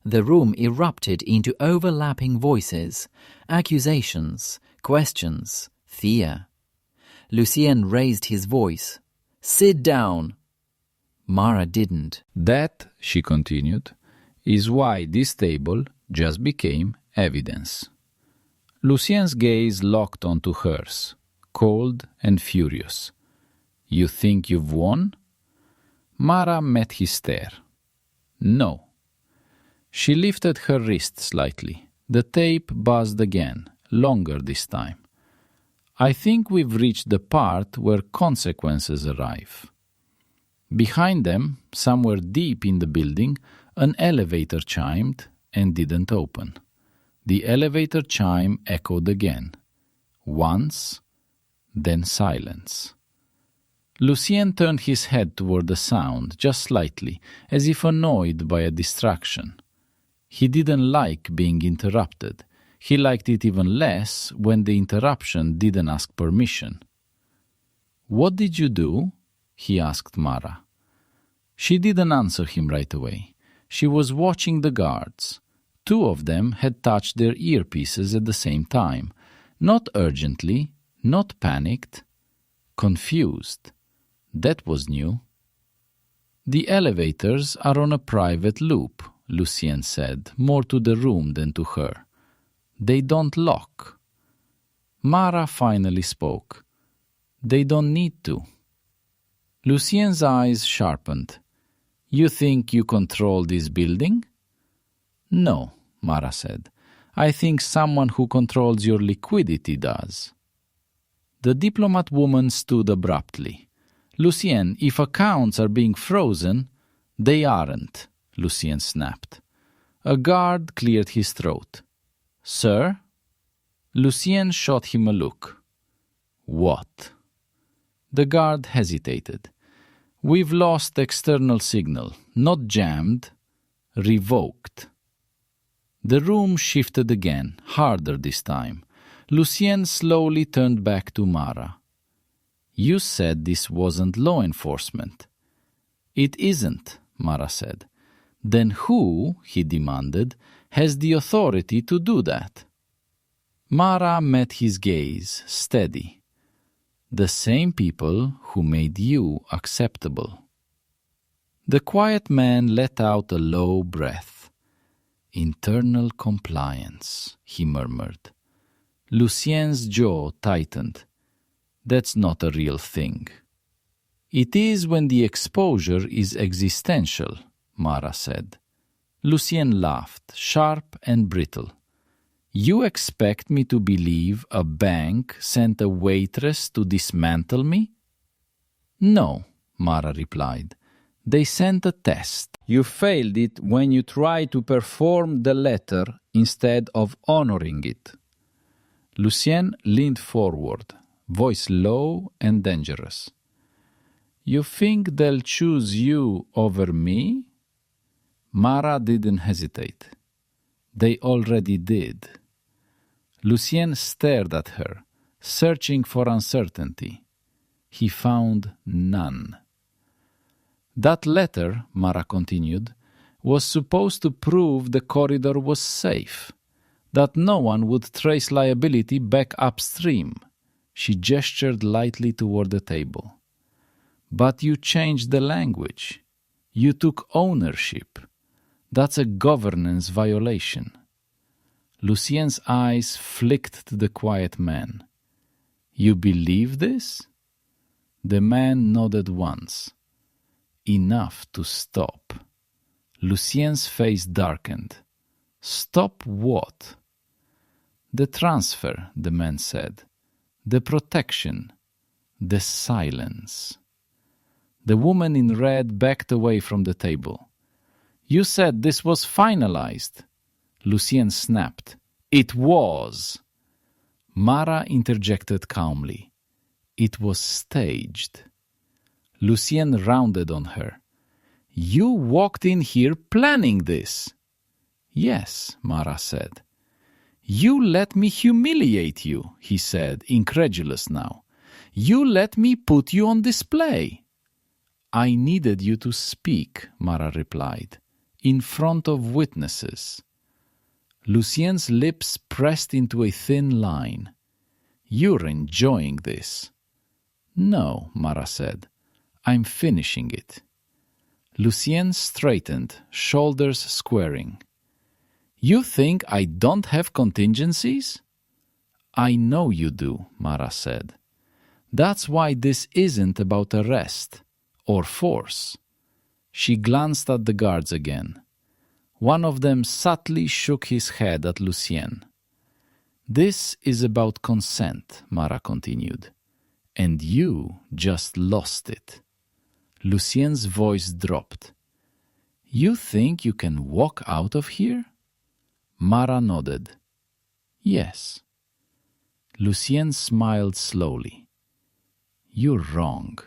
Speaker 1: The room erupted into overlapping voices, accusations, questions, fear. Lucien raised his voice. "Sit down." Mara didn't. "That," she continued, "is why this table just became evidence." Lucien's gaze locked onto hers, cold and furious. "You think you've won?" Mara met his stare. "No." She lifted her wrist slightly. The tape buzzed again, longer this time. "I think we've reached the part where consequences arrive." Behind them, somewhere deep in the building, an elevator chimed and didn't open. The elevator chime echoed again. Once, then silence. Lucien turned his head toward the sound, just slightly, as if annoyed by a distraction. He didn't like being interrupted. He liked it even less when the interruption didn't ask permission. "What did you do?" he asked Mara. She didn't answer him right away. She was watching the guards. 2 of them had touched their earpieces at the same time. Not urgently, not panicked, confused. That was new. "The elevators are on a private loop," Lucien said, more to the room than to her. "They don't lock." Mara finally spoke. "They don't need to." Lucien's eyes sharpened. "You think you control this building?" "No," Mara said. "I think someone who controls your liquidity does." The diplomat woman stood abruptly. "Lucien, if accounts are being frozen—" "They aren't," Lucien snapped. A guard cleared his throat. "Sir?" Lucien shot him a look. "What?" The guard hesitated. "We've lost external signal. Not jammed. Revoked." The room shifted again, harder this time. Lucien slowly turned back to Mara. "You said this wasn't law enforcement." "It isn't," Mara said. "Then who," he demanded, "has the authority to do that?" Mara met his gaze, steady. "The same people who made you acceptable." The quiet man let out a low breath. "Internal compliance," he murmured. Lucien's jaw tightened. "That's not a real thing." "It is when the exposure is existential," Mara said. Lucien laughed, sharp and brittle. "You expect me to believe a bank sent a waitress to dismantle me?" "No," Mara replied. "They sent a test. You failed it when you tried to perform the letter instead of honoring it." Lucien leaned forward, voice low and dangerous. "You think they'll choose you over me?" Mara didn't hesitate. "They already did." Lucien stared at her, searching for uncertainty. He found none. "That letter," Mara continued, "was supposed to prove the corridor was safe, that no one would trace liability back upstream." She gestured lightly toward the table. "But you changed the language. You took ownership. That's a governance violation." Lucien's eyes flicked to the quiet man. "You believe this?" The man nodded once. "Enough to stop." Lucien's face darkened. "Stop what?" "The transfer," the man said. "The protection. The silence." The woman in red backed away from the table. "You said this was finalized." Lucien snapped. "It was." Mara interjected calmly. "It was staged." Lucien rounded on her. "You walked in here planning this." "Yes," Mara said. "You let me humiliate you," he said, incredulous now. "You let me put you on display." "I needed you to speak," Mara replied, "in front of witnesses." Lucien's lips pressed into a thin line. "You're enjoying this." "No," Mara said. "I'm finishing it." Lucien straightened, shoulders squaring. "You think I don't have contingencies?" "I know you do," Mara said. "That's why this isn't about arrest or force." She glanced at the guards again. One of them subtly shook his head at Lucien. "This is about consent," Mara continued. "And you just lost it." Lucien's voice dropped. "You think you can walk out of here?" Mara nodded. "Yes." Lucien smiled slowly. "You're wrong."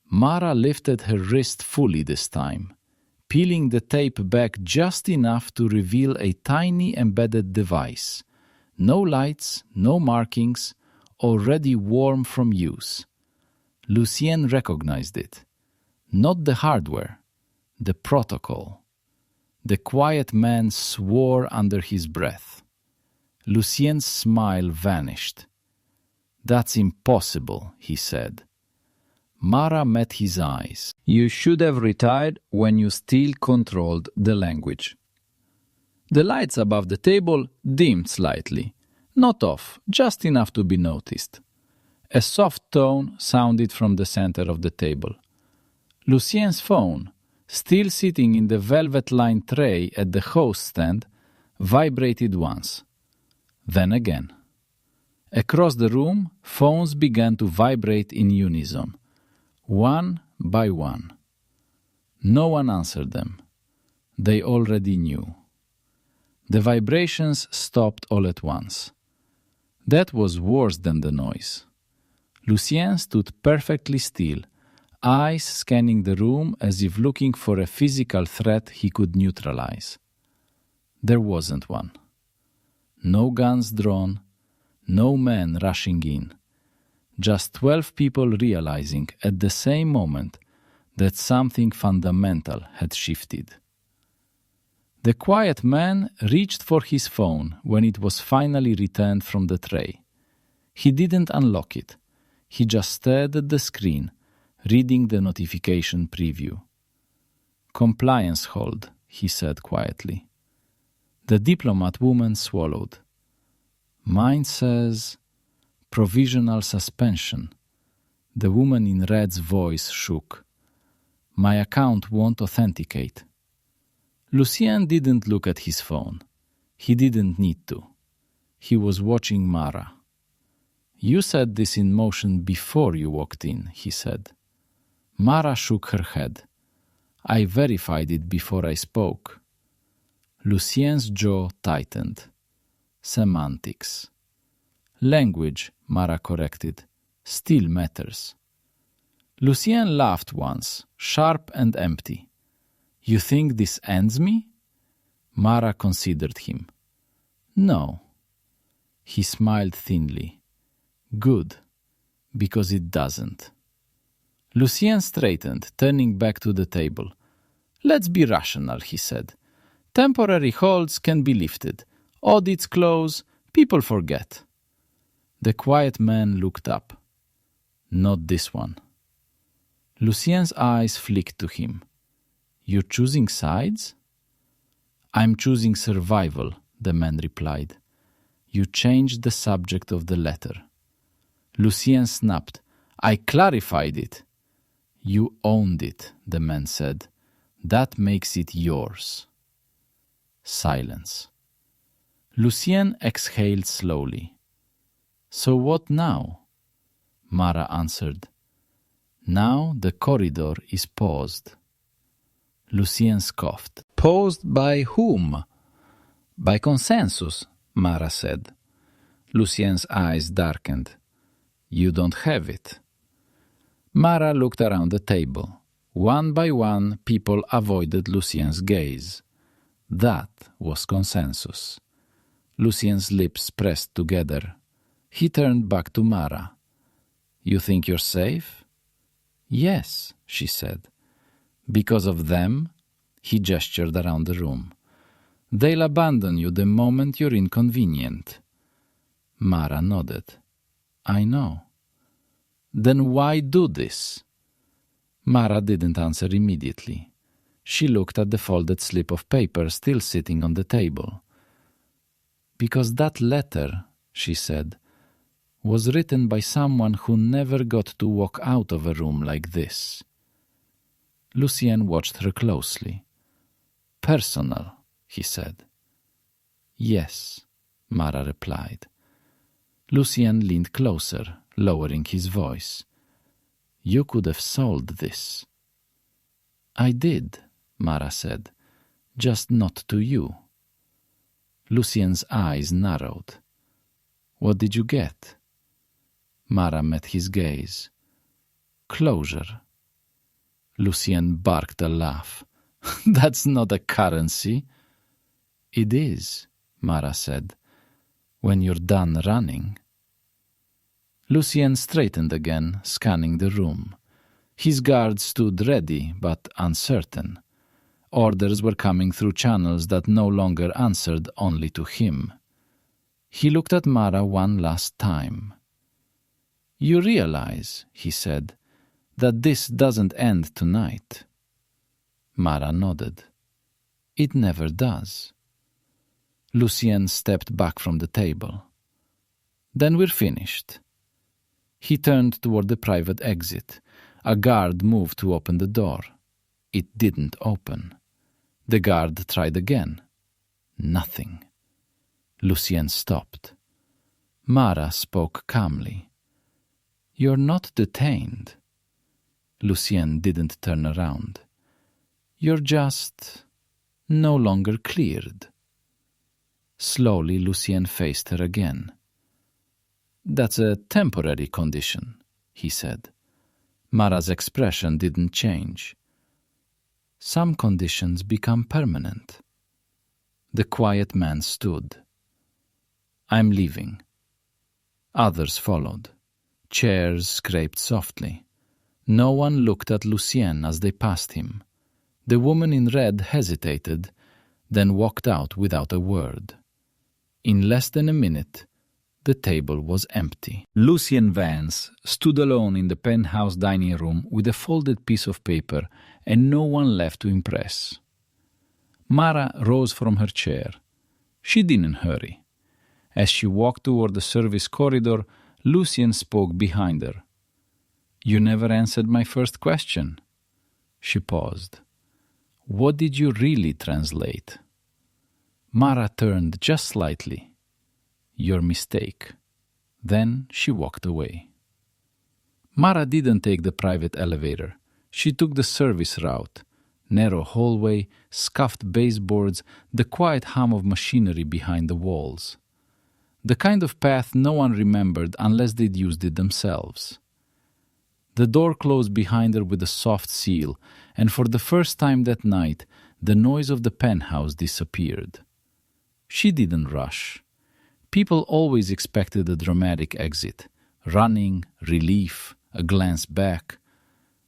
Speaker 1: Mara lifted her wrist fully this time, peeling the tape back just enough to reveal a tiny embedded device. No lights, no markings, already warm from use. Lucien recognized it. Not the hardware, the protocol. The quiet man swore under his breath. Lucien's smile vanished. "That's impossible," he said. Mara met his eyes. "You should have retired when you still controlled the language." The lights above the table dimmed slightly, not off, just enough to be noticed. A soft tone sounded from the center of the table. Lucien's phone, still sitting in the velvet-lined tray at the host stand, vibrated once. Then again. Across the room, phones began to vibrate in unison, one by one. No one answered them. They already knew. The vibrations stopped all at once. That was worse than the noise. Lucien stood perfectly still, eyes scanning the room as if looking for a physical threat he could neutralize. There wasn't one. No guns drawn, no men rushing in. Just 12 people realizing at the same moment that something fundamental had shifted. The quiet man reached for his phone when it was finally returned from the tray. He didn't unlock it. He just stared at the screen, reading the notification preview. "Compliance hold," he said quietly. The diplomat woman swallowed. "Mine says provisional suspension." The woman in red's voice shook. "My account won't authenticate." Lucien didn't look at his phone. He didn't need to. He was watching Mara. "You set this in motion before you walked in," he said. Mara shook her head. "I verified it before I spoke." Lucien's jaw tightened. Semantics. "Language," Mara corrected, "still matters." Lucien laughed once, sharp and empty. "You think this ends me?" Mara considered him. "No." He smiled thinly. "Good, because it doesn't." Lucien straightened, turning back to the table. "Let's be rational," he said. "Temporary holds can be lifted. Audits close, people forget." The quiet man looked up. "Not this one." Lucien's eyes flicked to him. "You're choosing sides?" "I'm choosing survival," the man replied. "You changed the subject of the letter." Lucien snapped. "I clarified it." "You owned it," the man said. "That makes it yours." Silence. Lucien exhaled slowly. "So what now?" Mara answered. "Now the corridor is paused." Lucien scoffed. "Paused by whom?" "By consensus," Mara said. Lucien's eyes darkened. "You don't have it." Mara looked around the table. One by one, people avoided Lucien's gaze. That was consensus. Lucien's lips pressed together. He turned back to Mara. "You think you're safe?" "Yes," she said. "Because of them?" He gestured around the room. "They'll abandon you the moment you're inconvenient." Mara nodded. "I know." "Then why do this?" Mara didn't answer immediately. She looked at the folded slip of paper still sitting on the table. "Because that letter," she said, "was written by someone who never got to walk out of a room like this." Lucien watched her closely. "Personal," he said. "Yes," Mara replied. Lucien leaned closer, lowering his voice. "You could have sold this." "I did," Mara said, "just not to you." Lucien's eyes narrowed. "What did you get?" Mara met his gaze. "Closure." Lucien barked a laugh. "That's not a currency." "It is," Mara said, "when you're done running." Lucien straightened again, scanning the room. His guards stood ready but uncertain. Orders were coming through channels that no longer answered only to him. He looked at Mara one last time. "You realize," he said, "that this doesn't end tonight." Mara nodded. "It never does." Lucien stepped back from the table. "Then we're finished." He turned toward the private exit. A guard moved to open the door. It didn't open. The guard tried again. Nothing. Lucien stopped. Mara spoke calmly. "You're not detained." Lucien didn't turn around. "You're just no longer cleared." Slowly, Lucien faced her again. "That's a temporary condition," he said. Mara's expression didn't change. "Some conditions become permanent." The quiet man stood. "I'm leaving." Others followed. Chairs scraped softly. No one looked at Lucien as they passed him. The woman in red hesitated, then walked out without a word. In less than a minute, the table was empty. Lucien Vance stood alone in the penthouse dining room with a folded piece of paper and no one left to impress. Mara rose from her chair. She didn't hurry. As she walked toward the service corridor, Lucien spoke behind her. "You never answered my first question." She paused. "What did you really translate?" Mara turned just slightly. "Your mistake." Then she walked away. Mara didn't take the private elevator. She took the service route. Narrow hallway, scuffed baseboards, the quiet hum of machinery behind the walls. The kind of path no one remembered unless they'd used it themselves. The door closed behind her with a soft seal, and for the first time that night, the noise of the penthouse disappeared. She didn't rush. People always expected a dramatic exit. Running, relief, a glance back.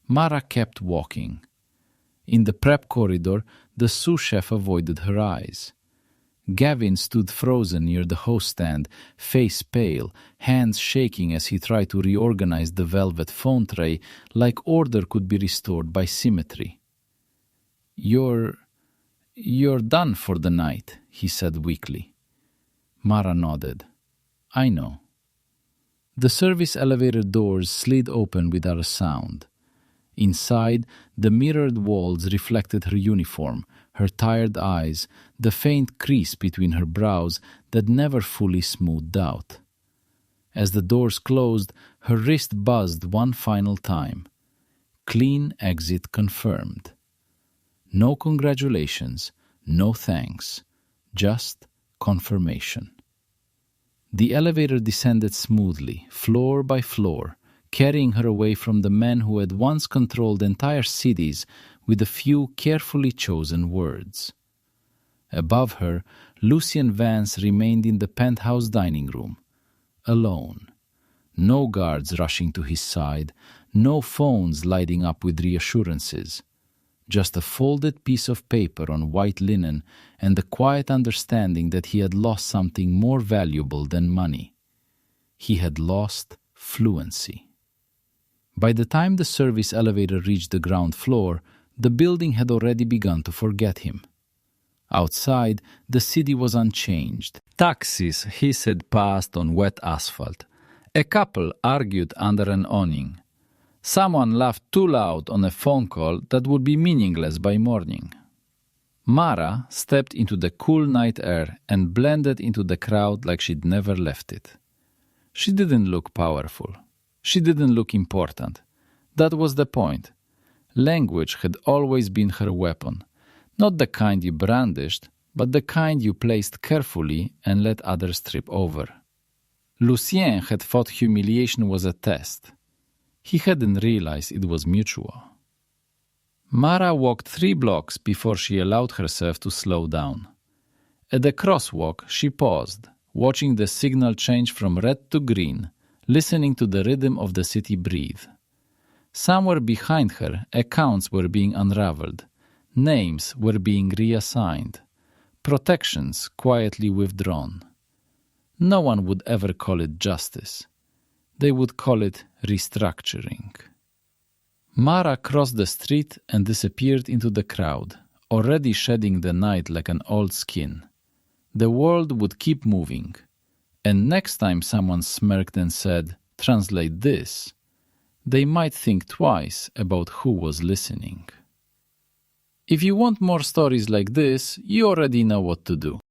Speaker 1: Mara kept walking. In the prep corridor, the sous chef avoided her eyes. Gavin stood frozen near the host stand, face pale, hands shaking as he tried to reorganize the velvet phone tray like order could be restored by symmetry. You're done for the night," he said weakly. Mara nodded. "I know." The service elevator doors slid open without a sound. Inside, the mirrored walls reflected her uniform, her tired eyes, the faint crease between her brows that never fully smoothed out. As the doors closed, her wrist buzzed one final time. Clean exit confirmed. No congratulations, no thanks, just confirmation. The elevator descended smoothly, floor by floor, carrying her away from the men who had once controlled entire cities with a few carefully chosen words. Above her, Lucien Vance remained in the penthouse dining room, alone. No guards rushing to his side, no phones lighting up with reassurances. Just a folded piece of paper on white linen and the quiet understanding that he had lost something more valuable than money. He had lost fluency. By the time the service elevator reached the ground floor, the building had already begun to forget him. Outside, the city was unchanged. Taxis hissed past on wet asphalt. A couple argued under an awning. Someone laughed too loud on a phone call that would be meaningless by morning. Mara stepped into the cool night air and blended into the crowd like she'd never left it. She didn't look powerful. She didn't look important. That was the point. Language had always been her weapon, not the kind you brandished, but the kind you placed carefully and let others trip over. Lucien had thought humiliation was a test. He hadn't realized it was mutual. Mara walked 3 blocks before she allowed herself to slow down. At the crosswalk, she paused, watching the signal change from red to green, listening to the rhythm of the city breathe. Somewhere behind her, accounts were being unraveled, names were being reassigned, protections quietly withdrawn. No one would ever call it justice. They would call it restructuring. Mara crossed the street and disappeared into the crowd, already shedding the night like an old skin. The world would keep moving. And next time someone smirked and said, "Translate this," they might think twice about who was listening. If you want more stories like this, you already know what to do.